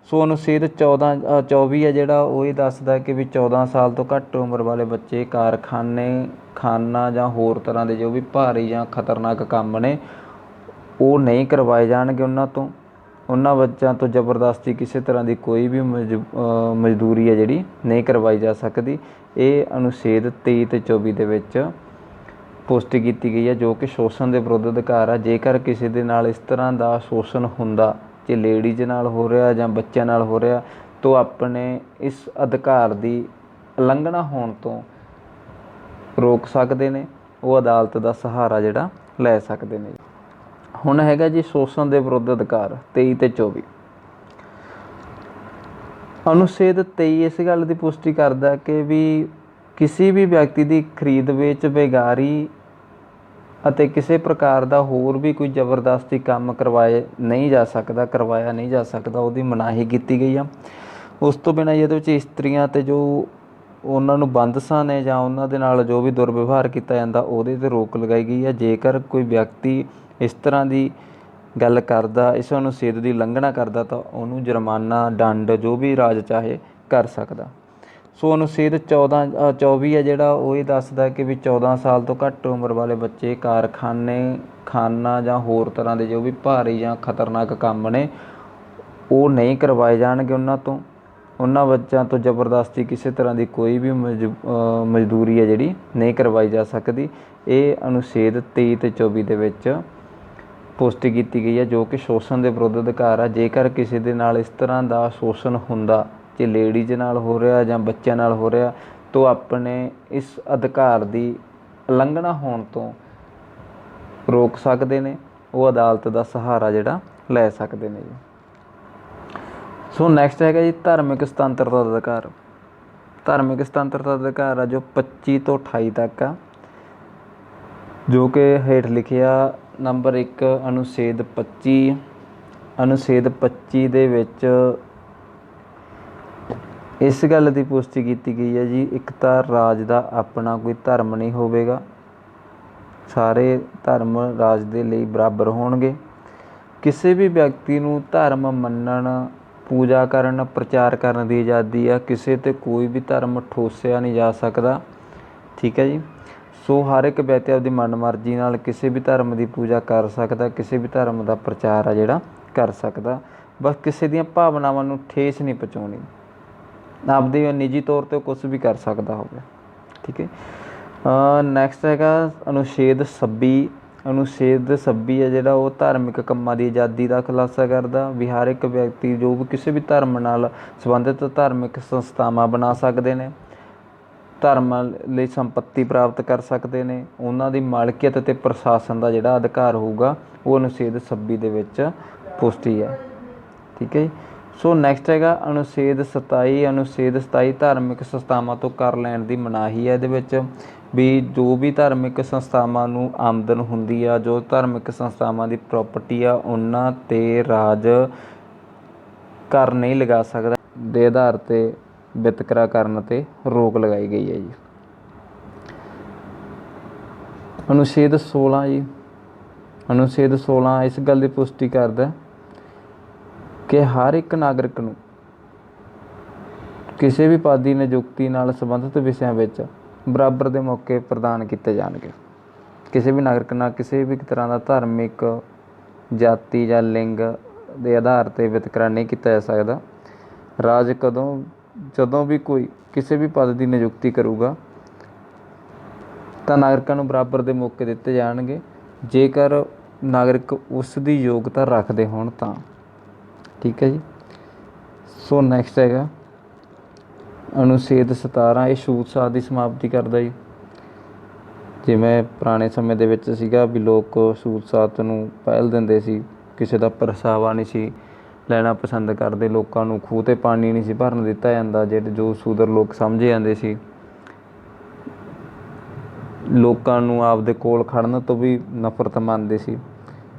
ਸੋ ਅਨੁਛੇਦ 24 ਹੈ ਜਿਹੜਾ ਉਹ ਇਹ ਦੱਸਦਾ ਕਿ ਵੀ 14 ਸਾਲ ਤੋਂ ਘੱਟ ਉਮਰ ਵਾਲੇ ਬੱਚੇ ਕਾਰਖਾਨੇ, ਖਾਨਾ ਜਾਂ ਹੋਰ ਤਰ੍ਹਾਂ ਦੇ ਜੋ ਵੀ ਭਾਰੀ ਜਾਂ ਖਤਰਨਾਕ ਕੰਮ ਨੇ ਉਹ ਨਹੀਂ ਕਰਵਾਏ ਜਾਣਗੇ ਉਹਨਾਂ ਤੋਂ। ਉਹਨਾਂ ਬੱਚਿਆਂ ਤੋਂ ਜ਼ਬਰਦਸਤੀ ਕਿਸੇ ਤਰ੍ਹਾਂ ਦੀ ਕੋਈ ਵੀ ਮਜ਼ਦੂਰੀ ਹੈ ਜਿਹੜੀ ਨਹੀਂ ਕਰਵਾਈ ਜਾ ਸਕਦੀ। ਇਹ ਅਨੁਛੇਦ 23 ਤੇ 24 ਦੇ ਵਿੱਚ ਪੁਸ਼ਟੀ ਕੀਤੀ ਗਈ ਹੈ, ਜੋ ਕਿ ਸ਼ੋਸ਼ਣ ਦੇ ਵਿਰੁੱਧ ਅਧਿਕਾਰ ਆ। ਜੇਕਰ ਕਿਸੇ ਦੇ ਨਾਲ ਇਸ ਤਰ੍ਹਾਂ ਦਾ ਸ਼ੋਸ਼ਣ ਹੁੰਦਾ, ਜੇ ਲੇਡੀਜ਼ ਨਾਲ ਹੋ ਰਿਹਾ ਜਾਂ ਬੱਚਿਆਂ ਨਾਲ ਹੋ ਰਿਹਾ, ਤਾਂ ਆਪਣੇ ਇਸ ਅਧਿਕਾਰ ਦੀ ਉਲੰਘਣਾ ਹੋਣ ਤੋਂ ਰੋਕ ਸਕਦੇ ਨੇ, ਉਹ ਅਦਾਲਤ ਦਾ ਸਹਾਰਾ ਜਿਹੜਾ ਲੈ ਸਕਦੇ ਨੇ। ਹੁਣ ਹੈਗਾ ਜੀ ਸ਼ੋਸ਼ਣ ਦੇ ਵਿਰੁੱਧ ਅਧਿਕਾਰ 23 ਤੇ 24। ਅਨੁਛੇਦ 23 ਇਸ ਗੱਲ ਦੀ ਪੁਸ਼ਟੀ ਕਰਦਾ ਕਿ ਵੀ ਕਿਸੇ ਵੀ ਵਿਅਕਤੀ ਦੀ ਖਰੀਦ ਵੇਚ, ਬੇਗਾਰੀ ਅਤੇ ਕਿਸੇ ਪ੍ਰਕਾਰ ਦਾ ਹੋਰ ਵੀ ਕੋਈ ਜ਼ਬਰਦਸਤੀ ਕੰਮ ਕਰਵਾਇਆ ਨਹੀਂ ਜਾ ਸਕਦਾ, ਉਹਦੀ ਮਨਾਹੀ ਕੀਤੀ ਗਈ ਆ। ਉਸ ਤੋਂ ਬਿਨਾਂ ਇਹਦੇ ਵਿੱਚ ਇਸਤਰੀਆਂ ਅਤੇ ਜੋ ਉਹਨਾਂ ਨੂੰ ਬੰਦਸ਼ਾਂ ਨੇ ਜਾਂ ਉਹਨਾਂ ਦੇ ਨਾਲ ਜੋ ਵੀ ਦੁਰਵਿਵਹਾਰ ਕੀਤਾ ਜਾਂਦਾ ਉਹਦੇ 'ਤੇ ਰੋਕ ਲਗਾਈ ਗਈ ਹੈ। ਜੇਕਰ ਕੋਈ ਵਿਅਕਤੀ ਇਸ ਤਰ੍ਹਾਂ ਦੀ ਗੱਲ ਕਰਦਾ, ਇਸ ਅਨੁਛੇਦ ਦੀ ਉਲੰਘਣਾ ਕਰਦਾ ਤਾਂ ਉਹਨੂੰ ਜੁਰਮਾਨਾ, ਦੰਡ ਜੋ ਵੀ ਰਾਜ ਚਾਹੇ ਕਰ ਸਕਦਾ। ਸੋ ਅਨੁਛੇਦ 24 ਹੈ ਜਿਹੜਾ ਉਹ ਇਹ ਦੱਸਦਾ ਕਿ ਵੀ 14 ਸਾਲ ਤੋਂ ਘੱਟ ਉਮਰ ਵਾਲੇ ਬੱਚੇ ਕਾਰਖਾਨੇ, ਖਾਨਾ ਜਾਂ ਹੋਰ ਤਰ੍ਹਾਂ ਦੇ ਜੋ ਵੀ ਭਾਰੀ ਜਾਂ ਖਤਰਨਾਕ ਕੰਮ ਨੇ ਉਹ ਨਹੀਂ ਕਰਵਾਏ ਜਾਣਗੇ ਉਹਨਾਂ ਤੋਂ। ਉਹਨਾਂ ਬੱਚਿਆਂ ਤੋਂ ਜ਼ਬਰਦਸਤੀ ਕਿਸੇ ਤਰ੍ਹਾਂ ਦੀ ਕੋਈ ਵੀ ਮਜ਼ਦੂਰੀ ਹੈ ਜਿਹੜੀ ਨਹੀਂ ਕਰਵਾਈ ਜਾ ਸਕਦੀ। ਇਹ ਅਨੁਛੇਦ 23 ਤੇ 24 ਦੇ ਵਿੱਚ ਪੁਸ਼ਟੀ ਕੀਤੀ ਗਈ ਹੈ, ਜੋ ਕਿ ਸ਼ੋਸ਼ਣ ਦੇ ਵਿਰੁੱਧ ਅਧਿਕਾਰ ਆ। ਜੇਕਰ ਕਿਸੇ ਦੇ ਨਾਲ ਇਸ ਤਰ੍ਹਾਂ ਦਾ ਸ਼ੋਸ਼ਣ ਹੁੰਦਾ, ਜੇ ਲੇਡੀਜ਼ ਨਾਲ ਹੋ ਰਿਹਾ ਜਾਂ ਬੱਚਿਆਂ ਨਾਲ ਹੋ ਰਿਹਾ, ਤਾਂ ਆਪਣੇ ਇਸ ਅਧਿਕਾਰ ਦੀ ਉਲੰਘਣਾ ਹੋਣ ਤੋਂ ਰੋਕ ਸਕਦੇ ਨੇ, ਉਹ ਅਦਾਲਤ ਦਾ ਸਹਾਰਾ ਜਿਹੜਾ ਲੈ ਸਕਦੇ ਨੇ ਜੀ। ਸੋ ਨੈਕਸਟ ਹੈਗਾ ਜੀ ਧਾਰਮਿਕ ਸੁਤੰਤਰਤਾ ਦਾ ਅਧਿਕਾਰ। ਧਾਰਮਿਕ ਸੁਤੰਤਰਤਾ ਦਾ ਅਧਿਕਾਰ ਆ ਜੋ 25 ਤੋਂ 28 ਤੱਕ ਆ, ਜੋ ਕਿ ਹੇਠ ਲਿਖਿਆ ਨੰਬਰ 1 ਅਨੁਛੇਦ 25। ਅਨੁਛੇਦ 25 ਦੇ ਵਿੱਚ ਇਸ ਗੱਲ ਦੀ ਪੁਸ਼ਟੀ ਕੀਤੀ ਗਈ ਹੈ ਜੀ, ਇੱਕ ਤਾਂ ਰਾਜ ਦਾ ਆਪਣਾ ਕੋਈ ਧਰਮ ਨਹੀਂ ਹੋਵੇਗਾ, ਸਾਰੇ ਧਰਮ ਰਾਜ ਦੇ ਲਈ ਬਰਾਬਰ ਹੋਣਗੇ। ਕਿਸੇ ਵੀ ਵਿਅਕਤੀ ਨੂੰ ਧਰਮ ਮੰਨਣ, ਪੂਜਾ ਕਰਨ, ਪ੍ਰਚਾਰ ਕਰਨ ਦੀ ਆਜ਼ਾਦੀ ਆ। ਕਿਸੇ 'ਤੇ ਕੋਈ ਵੀ ਧਰਮ ਠੋਸਿਆ ਨਹੀਂ ਜਾ ਸਕਦਾ। ਠੀਕ ਹੈ ਜੀ। ਸੋ ਹਰ ਇੱਕ ਵਿਅਕਤੀ ਆਪਦੀ ਮਨਮਰਜ਼ੀ ਨਾਲ ਕਿਸੇ ਵੀ ਧਰਮ ਦੀ ਪੂਜਾ ਕਰ ਸਕਦਾ, ਕਿਸੇ ਵੀ ਧਰਮ ਦਾ ਪ੍ਰਚਾਰ ਆ ਜਿਹੜਾ ਕਰ ਸਕਦਾ। ਬਸ ਕਿਸੇ ਦੀਆਂ ਭਾਵਨਾਵਾਂ ਨੂੰ ਠੇਸ ਨਹੀਂ ਪਹੁੰਚਾਉਣੀ, ਆਪਦੀ ਨਿੱਜੀ ਤੌਰ 'ਤੇ ਕੁਛ ਵੀ ਕਰ ਸਕਦਾ ਹੋਵੇ। ਠੀਕ ਹੈ। ਨੈਕਸਟ ਹੈਗਾ ਅਨੁਛੇਦ 26। ਅਨੁਛੇਦ 26 ਹੈ ਜਿਹੜਾ ਉਹ ਧਾਰਮਿਕ ਕੰਮਾਂ ਦੀ ਆਜ਼ਾਦੀ ਦਾ ਖੁਲਾਸਾ ਕਰਦਾ ਵੀ ਹਰ ਇੱਕ ਵਿਅਕਤੀ ਜੋ ਵੀ ਕਿਸੇ ਵੀ ਧਰਮ ਨਾਲ ਸੰਬੰਧਿਤ ਧਾਰਮਿਕ ਸੰਸਥਾਵਾਂ ਬਣਾ ਸਕਦੇ ਨੇ, ਧਰਮ ਲਈ ਸੰਪੱਤੀ ਪ੍ਰਾਪਤ ਕਰ ਸਕਦੇ ਨੇ, ਉਹਨਾਂ ਦੀ ਮਾਲਕੀਅਤ ਅਤੇ ਪ੍ਰਸ਼ਾਸਨ ਦਾ ਜਿਹੜਾ ਅਧਿਕਾਰ ਹੋਊਗਾ ਉਹ ਅਨੁਛੇਦ 26 ਦੇ ਵਿੱਚ ਪੁਸ਼ਟੀ ਹੈ। ਠੀਕ ਹੈ ਜੀ। ਸੋ ਨੈਕਸਟ ਹੈਗਾ ਅਨੁਛੇਦ 27। ਅਨੁਛੇਦ 27 ਧਾਰਮਿਕ ਸੰਸਥਾਵਾਂ ਤੋਂ ਕਰ ਲੈਣ ਦੀ ਮਨਾਹੀ ਹੈ। ਇਹਦੇ ਵਿੱਚ ਵੀ ਜੋ ਵੀ ਧਾਰਮਿਕ ਸੰਸਥਾਵਾਂ ਨੂੰ ਆਮਦਨ ਹੁੰਦੀ ਆ, ਜੋ ਧਾਰਮਿਕ ਸੰਸਥਾਵਾਂ ਦੀ ਪ੍ਰਾਪਰਟੀ ਆ, ਉਹਨਾਂ 'ਤੇ ਰਾਜ ਕਰ ਨਹੀਂ ਲਗਾ ਸਕਦਾ ਦੇ ਆਧਾਰ 'ਤੇ ਵਿਤਕਰਾ ਕਰਨ 'ਤੇ ਰੋਕ ਲਗਾਈ ਗਈ ਹੈ ਜੀ। ਅਨੁਛੇਦ 16 ਜੀ, ਅਨੁਛੇਦ 16 ਇਸ ਗੱਲ ਦੀ ਪੁਸ਼ਟੀ ਕਰਦਾ ਕਿ ਹਰ ਇੱਕ ਨਾਗਰਿਕ ਨੂੰ ਕਿਸੇ ਵੀ ਪਦ ਦੀ ਨਿਯੁਕਤੀ ਨਾਲ ਸੰਬੰਧਿਤ ਵਿਸ਼ਿਆਂ ਵਿੱਚ ਬਰਾਬਰ ਦੇ ਮੌਕੇ ਪ੍ਰਦਾਨ ਕੀਤੇ ਜਾਣਗੇ। ਕਿਸੇ ਵੀ ਨਾਗਰਿਕ ਨਾਲ ਕਿਸੇ ਵੀ ਤਰ੍ਹਾਂ ਦਾ ਧਾਰਮਿਕ, ਜਾਤੀ ਜਾਂ ਲਿੰਗ ਦੇ ਆਧਾਰ 'ਤੇ ਵਿਤਕਰਾ ਨਹੀਂ ਕੀਤਾ ਜਾ ਸਕਦਾ। ਰਾਜ ਜਦੋਂ ਵੀ ਕੋਈ ਕਿਸੇ ਵੀ ਪਦ ਦੀ ਨਿਯੁਕਤੀ ਕਰੂਗਾ ਤਾਂ ਨਾਗਰਿਕਾਂ ਨੂੰ ਬਰਾਬਰ ਦੇ ਮੌਕੇ ਦਿੱਤੇ ਜਾਣਗੇ, ਜੇਕਰ ਨਾਗਰਿਕ ਉਸ ਦੀ ਯੋਗਤਾ ਰੱਖਦੇ ਹੋਣ ਤਾਂ। ਠੀਕ ਹੈ ਜੀ। ਸੋ ਨੈਕਸਟ ਹੈਗਾ ਅਨੁਛੇਦ 17। ਇਹ ਛੂਤ ਛਾਤ ਦੀ ਸਮਾਪਤੀ ਕਰਦਾ ਜੀ। ਜਿਵੇਂ ਪੁਰਾਣੇ ਸਮੇਂ ਦੇ ਵਿੱਚ ਸੀਗਾ ਵੀ ਲੋਕ ਛੂਤ ਛਾਤ ਨੂੰ ਪਹਿਲ ਦਿੰਦੇ ਸੀ, ਕਿਸੇ ਦਾ ਪਰਛਾਵਾਂ ਨਹੀਂ ਸੀ ਲੈਣਾ ਪਸੰਦ ਕਰਦੇ, ਲੋਕਾਂ ਨੂੰ ਖੂਹ 'ਤੇ ਪਾਣੀ ਨਹੀਂ ਸੀ ਭਰਨ ਦਿੱਤਾ ਜਾਂਦਾ, ਜੋ ਸ਼ੂਦਰ ਲੋਕ ਸਮਝੇ ਜਾਂਦੇ ਸੀ। ਲੋਕਾਂ ਨੂੰ ਆਪਦੇ ਕੋਲ ਖੜਨ ਤੋਂ ਵੀ ਨਫ਼ਰਤ ਮੰਨਦੇ ਸੀ।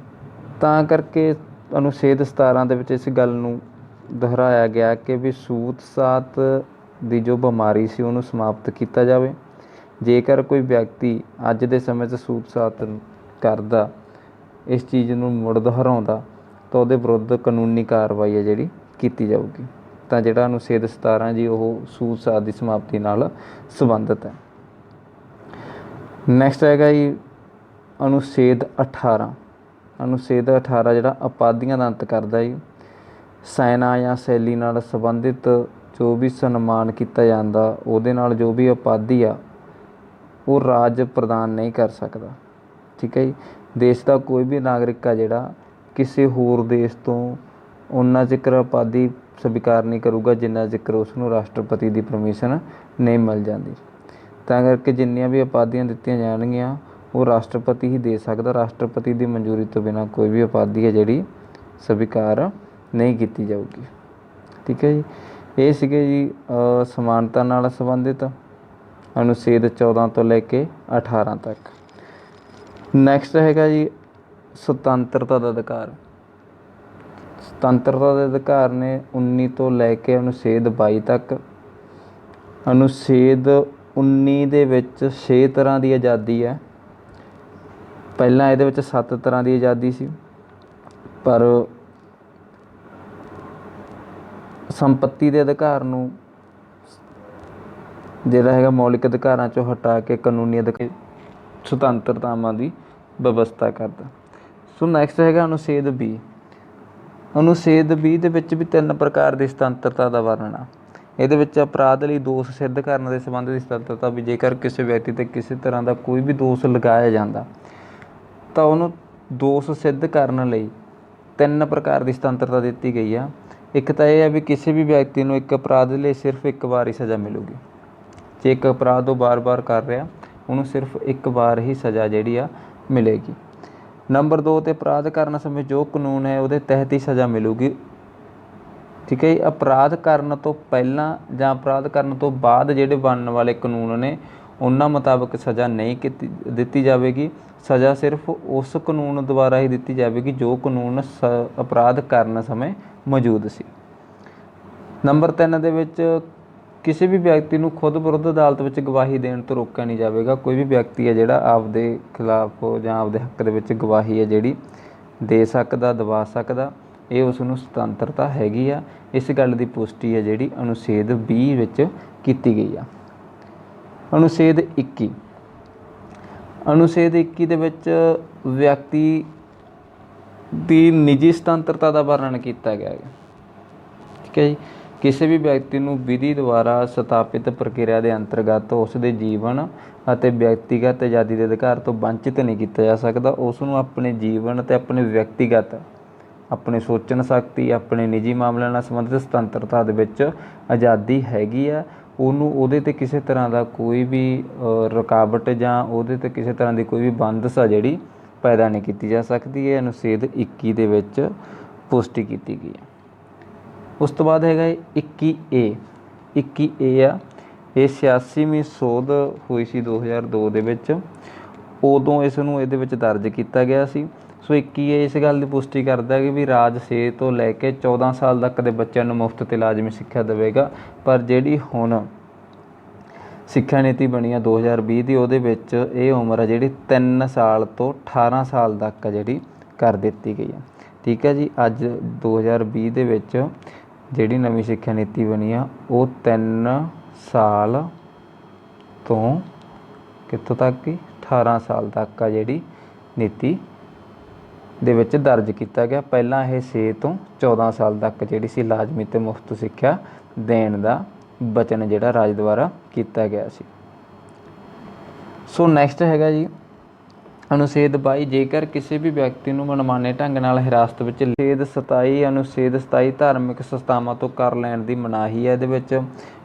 ਤਾਂ ਕਰਕੇ ਅਨੁਛੇਦ 17 ਦੇ ਵਿੱਚ ਇਸ ਗੱਲ ਨੂੰ ਦੁਹਰਾਇਆ ਗਿਆ ਕਿ ਵੀ ਛੂਤ ਛਾਤ ਦੀ ਜੋ ਬਿਮਾਰੀ ਸੀ ਉਹਨੂੰ ਸਮਾਪਤ ਕੀਤਾ ਜਾਵੇ। ਜੇਕਰ ਕੋਈ ਵਿਅਕਤੀ ਅੱਜ ਦੇ ਸਮੇਂ 'ਚ ਛੂਤ ਛਾਤ ਕਰਦਾ, ਇਸ ਚੀਜ਼ ਨੂੰ ਮੁੜ ਦੁਹਰਾਉਂਦਾ, ਤਾਂ ਉਹਦੇ ਵਿਰੁੱਧ ਕਾਨੂੰਨੀ ਕਾਰਵਾਈ ਹੈ ਜਿਹੜੀ ਕੀਤੀ ਜਾਊਗੀ। ਤਾਂ ਜਿਹੜਾ ਅਨੁਛੇਦ 17 ਜੀ ਉਹ ਛੂਤ ਛਾਤ ਦੀ ਸਮਾਪਤੀ ਨਾਲ ਸੰਬੰਧਿਤ ਹੈ। ਨੈਕਸਟ ਹੈਗਾ ਜੀ ਅਨੁਛੇਦ 18। ਅਨੁਛੇਦ 18 ਜਿਹੜਾ ਉਪਾਧੀਆਂ ਦਾ ਅੰਤ ਕਰਦਾ ਜੀ। ਸੈਨਾ ਜਾਂ ਸ਼ੈਲੀ ਨਾਲ ਸੰਬੰਧਿਤ ਜੋ ਵੀ ਸਨਮਾਨ ਕੀਤਾ ਜਾਂਦਾ, ਉਹਦੇ ਨਾਲ ਜੋ ਵੀ ਉਪਾਧੀ ਆ ਉਹ ਰਾਜ ਪ੍ਰਦਾਨ ਨਹੀਂ ਕਰ ਸਕਦਾ। ਠੀਕ ਹੈ ਜੀ। ਦੇਸ਼ ਦਾ ਕੋਈ ਵੀ ਨਾਗਰਿਕ ਆ ਜਿਹੜਾ ਕਿਸੇ ਹੋਰ ਦੇਸ਼ ਤੋਂ ਉਨਾ ਜ਼ਿਕਰ ਉਪਾਧੀ ਸਵੀਕਾਰ ਨਹੀਂ ਕਰੂਗਾ ਜਿੰਨਾ ਜ਼ਿਕਰ ਉਸ ਨੂੰ ਰਾਸ਼ਟਰਪਤੀ ਦੀ ਪਰਮਿਸ਼ਨ ਨਹੀਂ ਮਿਲ ਜਾਂਦੀ। ਤਾਂ ਕਰਕੇ ਜਿੰਨੀਆਂ ਵੀ ਉਪਾਧੀਆਂ ਦਿੱਤੀਆਂ ਜਾਣਗੀਆਂ ਉਹ ਰਾਸ਼ਟਰਪਤੀ ਹੀ ਦੇ ਸਕਦਾ। ਰਾਸ਼ਟਰਪਤੀ ਦੀ ਮਨਜ਼ੂਰੀ ਤੋਂ ਬਿਨਾਂ ਕੋਈ ਵੀ ਉਪਾਧੀ ਹੈ ਜਿਹੜੀ ਸਵੀਕਾਰ ਨਹੀਂ ਕੀਤੀ ਜਾਊਗੀ। ਠੀਕ ਹੈ ਜੀ। ਇਹ ਸੀਗੇ ਜੀ ਸਮਾਨਤਾ ਨਾਲ ਸੰਬੰਧਿਤ ਅਨੁਛੇਦ 14 ਤੋਂ ਲੈ ਕੇ 18 ਤੱਕ। ਨੈਕਸਟ ਹੈਗਾ ਜੀ ਸੁਤੰਤਰਤਾ ਦਾ ਅਧਿਕਾਰ। ਸੁਤੰਤਰਤਾ ਦੇ ਅਧਿਕਾਰ ਨੇ 19 ਤੋਂ ਲੈ ਕੇ ਅਨੁਛੇਦ 22 ਤੱਕ। ਅਨੁਛੇਦ 19 ਦੇ ਵਿੱਚ 6 ਤਰ੍ਹਾਂ ਦੀ ਆਜ਼ਾਦੀ ਹੈ। ਪਹਿਲਾਂ ਇਹਦੇ ਵਿੱਚ 7 ਤਰ੍ਹਾਂ ਦੀ ਆਜ਼ਾਦੀ ਸੀ, ਪਰ ਸੰਪੱਤੀ ਦੇ ਅਧਿਕਾਰ ਨੂੰ ਜਿਹੜਾ ਹੈਗਾ ਮੌਲਿਕ ਅਧਿਕਾਰਾਂ 'ਚੋਂ ਹਟਾ ਕੇ ਕਾਨੂੰਨੀ ਸੁਤੰਤਰਤਾਵਾਂ ਦੀ ਵਿਵਸਥਾ ਕਰਦਾ। ਸੋ ਨੈਕਸਟ ਹੈਗਾ ਅਨੁਛੇਦ 20। ਅਨੁਛੇਦ 20 ਦੇ ਵਿੱਚ ਵੀ 3 ਪ੍ਰਕਾਰ ਦੀ ਸੁਤੰਤਰਤਾ ਦਾ ਵਰਣਨ ਆ। ਇਹਦੇ ਵਿੱਚ ਅਪਰਾਧ ਲਈ ਦੋਸ਼ ਸਿੱਧ ਕਰਨ ਦੇ ਸੰਬੰਧ ਦੀ ਸੁਤੰਤਰਤਾ ਵੀ ਜੇਕਰ ਕਿਸੇ ਵਿਅਕਤੀ 'ਤੇ ਕਿਸੇ ਤਰ੍ਹਾਂ ਦਾ ਕੋਈ ਵੀ ਦੋਸ਼ ਲਗਾਇਆ ਜਾਂਦਾ ਤਾਂ ਉਹਨੂੰ ਦੋਸ਼ ਸਿੱਧ ਕਰਨ ਲਈ 3 ਪ੍ਰਕਾਰ ਦੀ ਸੁਤੰਤਰਤਾ ਦਿੱਤੀ ਗਈ ਆ। ਇੱਕ ਤਾਂ ਇਹ ਹੈ ਵੀ ਕਿਸੇ ਵੀ ਵਿਅਕਤੀ ਨੂੰ ਇੱਕ ਅਪਰਾਧ ਲਈ ਸਿਰਫ ਇੱਕ ਵਾਰ ਹੀ ਸਜ਼ਾ ਮਿਲੂਗੀ। ਜੇ ਇੱਕ ਅਪਰਾਧ ਉਹ ਵਾਰ-ਵਾਰ ਕਰ ਰਿਹਾ ਉਹਨੂੰ ਸਿਰਫ ਇੱਕ ਵਾਰ ਹੀ ਸਜ਼ਾ ਜਿਹੜੀ ਆ ਮਿਲੇਗੀ। ਨੰਬਰ 2 'ਤੇ ਅਪਰਾਧ ਕਰਨ ਸਮੇਂ ਜੋ ਕਾਨੂੰਨ ਹੈ ਉਹਦੇ ਤਹਿਤ ਹੀ ਸਜ਼ਾ ਮਿਲੂਗੀ। ਠੀਕ ਹੈ ਜੀ। ਅਪਰਾਧ ਕਰਨ ਤੋਂ ਪਹਿਲਾਂ ਜਾਂ ਅਪਰਾਧ ਕਰਨ ਤੋਂ ਬਾਅਦ ਜਿਹੜੇ ਬਣਨ ਵਾਲੇ ਕਾਨੂੰਨ ਨੇ ਉਹਨਾਂ ਮੁਤਾਬਕ ਸਜ਼ਾ ਨਹੀਂ ਦਿੱਤੀ ਜਾਵੇਗੀ। ਸਜ਼ਾ ਸਿਰਫ ਉਸ ਕਾਨੂੰਨ ਦੁਆਰਾ ਹੀ ਦਿੱਤੀ ਜਾਵੇਗੀ ਜੋ ਕਾਨੂੰਨ ਅਪਰਾਧ ਕਰਨ ਸਮੇਂ ਮੌਜੂਦ ਸੀ। ਨੰਬਰ 3 ਦੇ ਵਿੱਚ ਕਿਸੇ ਵੀ ਵਿਅਕਤੀ ਨੂੰ ਖੁਦ ਵਿਰੁੱਧ ਅਦਾਲਤ ਵਿੱਚ ਗਵਾਹੀ ਦੇਣ ਤੋਂ ਰੋਕਿਆ ਨਹੀਂ ਜਾਵੇਗਾ। ਕੋਈ ਵੀ ਵਿਅਕਤੀ ਹੈ ਜਿਹੜਾ ਆਪਦੇ ਖਿਲਾਫ ਜਾਂ ਆਪਦੇ ਹੱਕ ਦੇ ਵਿੱਚ ਗਵਾਹੀ ਹੈ ਜਿਹੜੀ ਦੇ ਸਕਦਾ, ਦਵਾ ਸਕਦਾ, ਇਹ ਉਸ ਨੂੰ ਸੁਤੰਤਰਤਾ ਹੈਗੀ ਆ। ਇਸ ਗੱਲ ਦੀ ਪੁਸ਼ਟੀ ਹੈ ਜਿਹੜੀ ਅਨੁਛੇਦ 20 ਵਿੱਚ ਕੀਤੀ ਗਈ ਆ। ਅਨੁਛੇਦ 21। ਅਨੁਛੇਦ 21 ਦੇ ਵਿੱਚ ਵਿਅਕਤੀ ਦੀ ਨਿੱਜੀ ਸੁਤੰਤਰਤਾ ਦਾ ਵਰਣਨ ਕੀਤਾ ਗਿਆ ਹੈ। ਠੀਕ ਹੈ ਜੀ। ਕਿਸੇ ਵੀ ਵਿਅਕਤੀ ਨੂੰ ਵਿਧੀ ਦੁਆਰਾ ਸਥਾਪਿਤ ਪ੍ਰਕਿਰਿਆ ਦੇ ਅੰਤਰਗਤ ਉਸ ਦੇ ਜੀਵਨ ਅਤੇ ਵਿਅਕਤੀਗਤ ਆਜ਼ਾਦੀ ਦੇ ਅਧਿਕਾਰ ਤੋਂ ਵੰਚਿਤ ਨਹੀਂ ਕੀਤਾ ਜਾ ਸਕਦਾ। ਉਸ ਨੂੰ ਆਪਣੇ ਜੀਵਨ ਅਤੇ ਆਪਣੇ ਵਿਅਕਤੀਗਤ, ਆਪਣੇ ਸੋਚਣ ਸ਼ਕਤੀ, ਆਪਣੇ ਨਿੱਜੀ ਮਾਮਲਿਆਂ ਨਾਲ ਸੰਬੰਧਿਤ ਸੁਤੰਤਰਤਾ ਦੇ ਵਿੱਚ ਆਜ਼ਾਦੀ ਹੈਗੀ ਆ। ਉਹਨੂੰ ਉਹਦੇ 'ਤੇ ਕਿਸੇ ਤਰ੍ਹਾਂ ਦਾ ਕੋਈ ਵੀ ਰੁਕਾਵਟ ਜਾਂ ਉਹਦੇ 'ਤੇ ਕਿਸੇ ਤਰ੍ਹਾਂ ਦੀ ਕੋਈ ਵੀ ਬੰਦਸ਼ ਆ ਜਿਹੜੀ ਪੈਦਾ ਨਹੀਂ ਕੀਤੀ ਜਾ ਸਕਦੀ। ਇਹ ਅਨੁਛੇਦ 21 ਦੇ ਵਿੱਚ ਪੁਸ਼ਟੀ ਕੀਤੀ ਗਈ ਹੈ। ਉਸ ਤੋਂ ਬਾਅਦ ਹੈਗਾ 21A। 21A ਆ, ਇਹ 86ਵੀਂ ਸੋਧ ਹੋਈ ਸੀ 2002 ਦੇ ਵਿੱਚ, ਉਦੋਂ ਇਸ ਨੂੰ ਇਹਦੇ ਵਿੱਚ ਦਰਜ ਕੀਤਾ ਗਿਆ ਸੀ। ਸੋ 21A ਇਸ ਗੱਲ ਦੀ ਪੁਸ਼ਟੀ ਕਰਦਾ ਕਿ ਵੀ ਰਾਜ 6 ਤੋਂ ਲੈ ਕੇ 14 ਸਾਲ ਤੱਕ ਦੇ ਬੱਚਿਆਂ ਨੂੰ ਮੁਫਤ ਅਤੇ ਲਾਜ਼ਮੀ ਸਿੱਖਿਆ ਦੇਵੇਗਾ। ਪਰ ਜਿਹੜੀ ਹੁਣ ਸਿੱਖਿਆ ਨੀਤੀ ਬਣੀ ਆ 2020 ਦੀ, ਉਹਦੇ ਵਿੱਚ ਇਹ ਉਮਰ ਆ ਜਿਹੜੀ 3 ਸਾਲ ਤੋਂ 18 ਸਾਲ ਤੱਕ ਜਿਹੜੀ ਕਰ ਦਿੱਤੀ ਗਈ ਆ। ਠੀਕ ਹੈ ਜੀ। ਅੱਜ 2020 ਦੇ ਵਿੱਚ ਜਿਹੜੀ ਨਵੀਂ ਸਿੱਖਿਆ ਨੀਤੀ ਬਣੀ ਆ ਉਹ 3 ਸਾਲ ਤੋਂ ਕਿੱਥੋਂ ਤੱਕ ਕਿ 18 ਸਾਲ ਤੱਕ ਆ ਜਿਹੜੀ ਨੀਤੀ ਦੇ ਵਿੱਚ ਦਰਜ ਕੀਤਾ ਗਿਆ। ਪਹਿਲਾਂ ਇਹ 6 ਤੋਂ 14 ਸਾਲ ਤੱਕ ਜਿਹੜੀ ਸੀ ਲਾਜ਼ਮੀ ਅਤੇ ਮੁਫਤ ਸਿੱਖਿਆ ਦੇਣ ਦਾ ਵਚਨ ਜਿਹੜਾ ਰਾਜ ਦੁਆਰਾ ਕੀਤਾ ਗਿਆ ਸੀ। ਸੋ ਨੈਕਸਟ ਹੈਗਾ ਜੀ ਅਨੁਛੇਦ 22, ਜੇਕਰ ਕਿਸੇ ਵੀ ਵਿਅਕਤੀ ਨੂੰ ਮਨਮਾਨੇ ਢੰਗ ਨਾਲ ਹਿਰਾਸਤ ਵਿੱਚ ਅਨੁਛੇਦ 27 ਧਾਰਮਿਕ ਸੰਸਥਾਵਾਂ ਤੋਂ ਕਰ ਲੈਣ ਦੀ ਮਨਾਹੀ ਹੈ। ਇਹਦੇ ਵਿੱਚ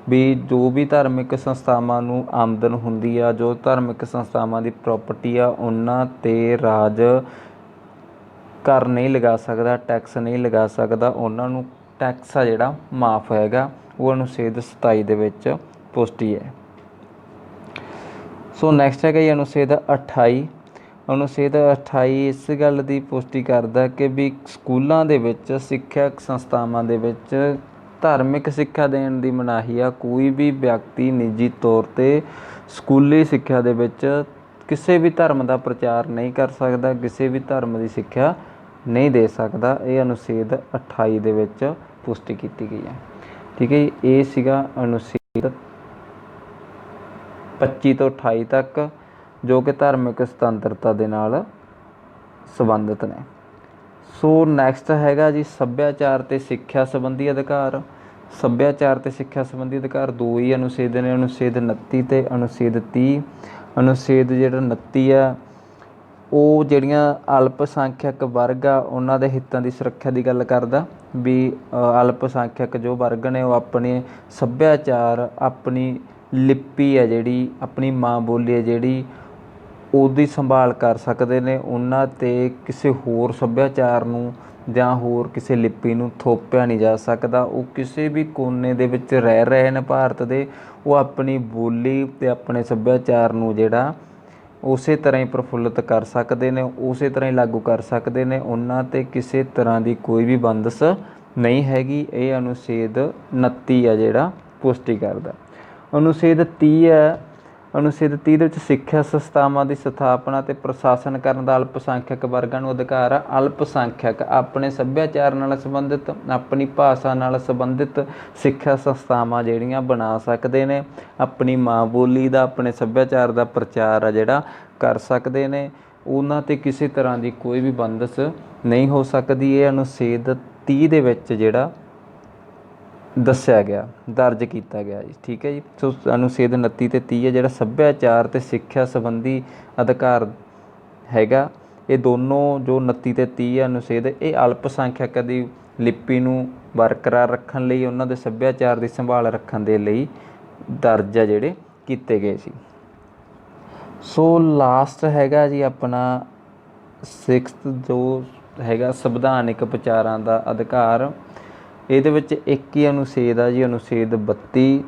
ਵੀ ਜੋ ਵੀ ਧਾਰਮਿਕ ਸੰਸਥਾਵਾਂ ਨੂੰ ਆਮਦਨ ਹੁੰਦੀ ਆ, ਜੋ ਧਾਰਮਿਕ ਸੰਸਥਾਵਾਂ ਦੀ ਪ੍ਰੋਪਰਟੀ ਆ, ਉਹਨਾਂ 'ਤੇ ਰਾਜ ਕਰ ਨਹੀਂ ਲਗਾ ਸਕਦਾ, ਟੈਕਸ ਨਹੀਂ ਲਗਾ ਸਕਦਾ, ਉਹਨਾਂ ਨੂੰ ਟੈਕਸ ਆ ਜਿਹੜਾ ਮਾਫ ਹੋਏਗਾ। ਉਹ ਅਨੁਛੇਦ 27 ਦੇ ਵਿੱਚ ਪੁਸ਼ਟੀ ਹੈ। ਸੋ ਨੈਕਸਟ ਹੈਗਾ ਜੀ ਅਨੁਛੇਦ 28। ਅਨੁਛੇਦ 28 ਇਸ ਗੱਲ ਦੀ ਪੁਸ਼ਟੀ ਕਰਦਾ ਕਿ ਵੀ ਸਕੂਲਾਂ ਦੇ ਵਿੱਚ, ਸਿੱਖਿਅਕ ਸੰਸਥਾਵਾਂ ਦੇ ਵਿੱਚ ਧਾਰਮਿਕ ਸਿੱਖਿਆ ਦੇਣ ਦੀ ਮਨਾਹੀ ਆ। ਕੋਈ ਵੀ ਵਿਅਕਤੀ ਨਿੱਜੀ ਤੌਰ 'ਤੇ ਸਕੂਲੀ ਸਿੱਖਿਆ ਦੇ ਵਿੱਚ ਕਿਸੇ ਵੀ ਧਰਮ ਦਾ ਪ੍ਰਚਾਰ ਨਹੀਂ ਕਰ ਸਕਦਾ, ਕਿਸੇ ਵੀ ਧਰਮ ਦੀ ਸਿੱਖਿਆ ਨਹੀਂ ਦੇ ਸਕਦਾ। ਇਹ ਅਨੁਛੇਦ 28 ਦੇ ਵਿੱਚ ਪੁਸ਼ਟੀ ਕੀਤੀ ਗਈ ਹੈ। ਠੀਕ ਹੈ ਜੀ। ਇਹ ਸੀਗਾ ਅਨੁਛੇਦ 25 ਤੋਂ 28 ਤੱਕ, ਜੋ ਕਿ ਧਾਰਮਿਕ ਸੁਤੰਤਰਤਾ ਦੇ ਨਾਲ ਸੰਬੰਧਿਤ ਨੇ। ਸੋ ਨੈਕਸਟ ਹੈਗਾ ਜੀ ਸੱਭਿਆਚਾਰ ਅਤੇ ਸਿੱਖਿਆ ਸੰਬੰਧੀ ਅਧਿਕਾਰ। ਸੱਭਿਆਚਾਰ ਅਤੇ ਸਿੱਖਿਆ ਸੰਬੰਧੀ ਅਧਿਕਾਰ ਦੋ ਹੀ ਅਨੁਛੇਦ ਨੇ, ਅਨੁਛੇਦ 29 ਅਤੇ ਅਨੁਛੇਦ 30। ਅਨੁਛੇਦ ਜਿਹੜਾ 29 ਆ ਉਹ ਜਿਹੜੀਆਂ ਅਲਪ ਸੰਖਿਅਕ ਵਰਗ ਆ ਉਹਨਾਂ ਦੇ ਹਿੱਤਾਂ ਦੀ ਸੁਰੱਖਿਆ ਦੀ ਗੱਲ ਕਰਦਾ। ਵੀ ਅਲਪ ਸੰਖਿਅਕ ਜੋ ਵਰਗ ਨੇ ਉਹ ਆਪਣੇ ਸੱਭਿਆਚਾਰ, ਆਪਣੀ ਲਿਪੀ ਹੈ ਜਿਹੜੀ, ਆਪਣੀ ਮਾਂ ਬੋਲੀ ਹੈ ਜਿਹੜੀ, ਉਹਦੀ ਸੰਭਾਲ ਕਰ ਸਕਦੇ ਨੇ। ਉਹਨਾਂ 'ਤੇ ਕਿਸੇ ਹੋਰ ਸੱਭਿਆਚਾਰ ਨੂੰ ਜਾਂ ਹੋਰ ਕਿਸੇ ਲਿਪੀ ਨੂੰ ਥੋਪਿਆ ਨਹੀਂ ਜਾ ਸਕਦਾ। ਉਹ ਕਿਸੇ ਵੀ ਕੋਨੇ ਦੇ ਵਿੱਚ ਰਹਿ ਰਹੇ ਨੇ ਭਾਰਤ ਦੇ, ਉਹ ਆਪਣੀ ਬੋਲੀ ਅਤੇ ਆਪਣੇ ਸੱਭਿਆਚਾਰ ਨੂੰ ਜਿਹੜਾ ਉਸੇ ਤਰ੍ਹਾਂ ਹੀ ਪ੍ਰਫੁੱਲਿਤ ਕਰ ਸਕਦੇ ਨੇ, ਉਸੇ ਤਰ੍ਹਾਂ ਹੀ ਲਾਗੂ ਕਰ ਸਕਦੇ ਨੇ। ਉਹਨਾਂ 'ਤੇ ਕਿਸੇ ਤਰ੍ਹਾਂ ਦੀ ਕੋਈ ਵੀ ਬੰਦਸ਼ ਨਹੀਂ ਹੈਗੀ। ਇਹ ਅਨੁਛੇਦ 29 ਆ ਜਿਹੜਾ ਪੁਸ਼ਟੀ ਕਰਦਾ। ਅਨੁਛੇਦ 30 ਹੈ। ਅਨੁਛੇਦ 30 ਦੇ ਵਿੱਚ ਸਿੱਖਿਆ ਸੰਸਥਾਵਾਂ ਦੀ ਸਥਾਪਨਾ ਅਤੇ ਪ੍ਰਸ਼ਾਸਨ ਕਰਨ ਦਾ ਅਲਪ ਸੰਖਿਅਕ ਵਰਗਾਂ ਨੂੰ ਅਧਿਕਾਰ ਆ। ਅਲਪ ਸੰਖਿਅਕ ਆਪਣੇ ਸੱਭਿਆਚਾਰ ਨਾਲ ਸੰਬੰਧਿਤ, ਆਪਣੀ ਭਾਸ਼ਾ ਨਾਲ ਸੰਬੰਧਿਤ ਸਿੱਖਿਆ ਸੰਸਥਾਵਾਂ ਜਿਹੜੀਆਂ ਬਣਾ ਸਕਦੇ ਨੇ, ਆਪਣੀ ਮਾਂ ਬੋਲੀ ਦਾ, ਆਪਣੇ ਸੱਭਿਆਚਾਰ ਦਾ ਪ੍ਰਚਾਰ ਆ ਜਿਹੜਾ ਕਰ ਸਕਦੇ ਨੇ। ਉਹਨਾਂ 'ਤੇ ਕਿਸੇ ਤਰ੍ਹਾਂ ਦੀ ਕੋਈ ਵੀ ਬੰਦਸ਼ ਨਹੀਂ ਹੋ ਸਕਦੀ। ਇਹ ਅਨੁਛੇਦ 30 ਦੇ ਵਿੱਚ ਜਿਹੜਾ ਦੱਸਿਆ ਗਿਆ, ਦਰਜ ਕੀਤਾ ਗਿਆ ਜੀ। ਠੀਕ ਹੈ ਜੀ। ਸੋ ਅਨੁਛੇਦ 29 ਅਤੇ 30 ਹੈ ਜਿਹੜਾ ਸੱਭਿਆਚਾਰ ਅਤੇ ਸਿੱਖਿਆ ਸੰਬੰਧੀ ਅਧਿਕਾਰ ਹੈਗਾ। ਇਹ ਦੋਨੋਂ ਜੋ 29 ਅਤੇ 30 ਹੈ ਅਨੁਛੇਦ, ਇਹ ਅਲਪ ਸੰਖਿਅਕ ਦੀ ਲਿਪੀ ਨੂੰ ਬਰਕਰਾਰ ਰੱਖਣ ਲਈ, ਉਹਨਾਂ ਦੇ ਸੱਭਿਆਚਾਰ ਦੀ ਸੰਭਾਲ ਰੱਖਣ ਦੇ ਲਈ ਦਰਜ ਆ ਜਿਹੜੇ ਕੀਤੇ ਗਏ ਸੀ। ਸੋ ਲਾਸਟ ਹੈਗਾ ਜੀ ਆਪਣਾ 6th ਜੋ ਹੈਗਾ ਸੰਵਿਧਾਨਿਕ ਵਿਚਾਰਾਂ ਦਾ ਅਧਿਕਾਰ। ਇਹਦੇ ਵਿੱਚ ਇੱਕ ਹੀ ਅਨੁਛੇਦ ਆ ਜੀ, ਅਨੁਛੇਦ 32,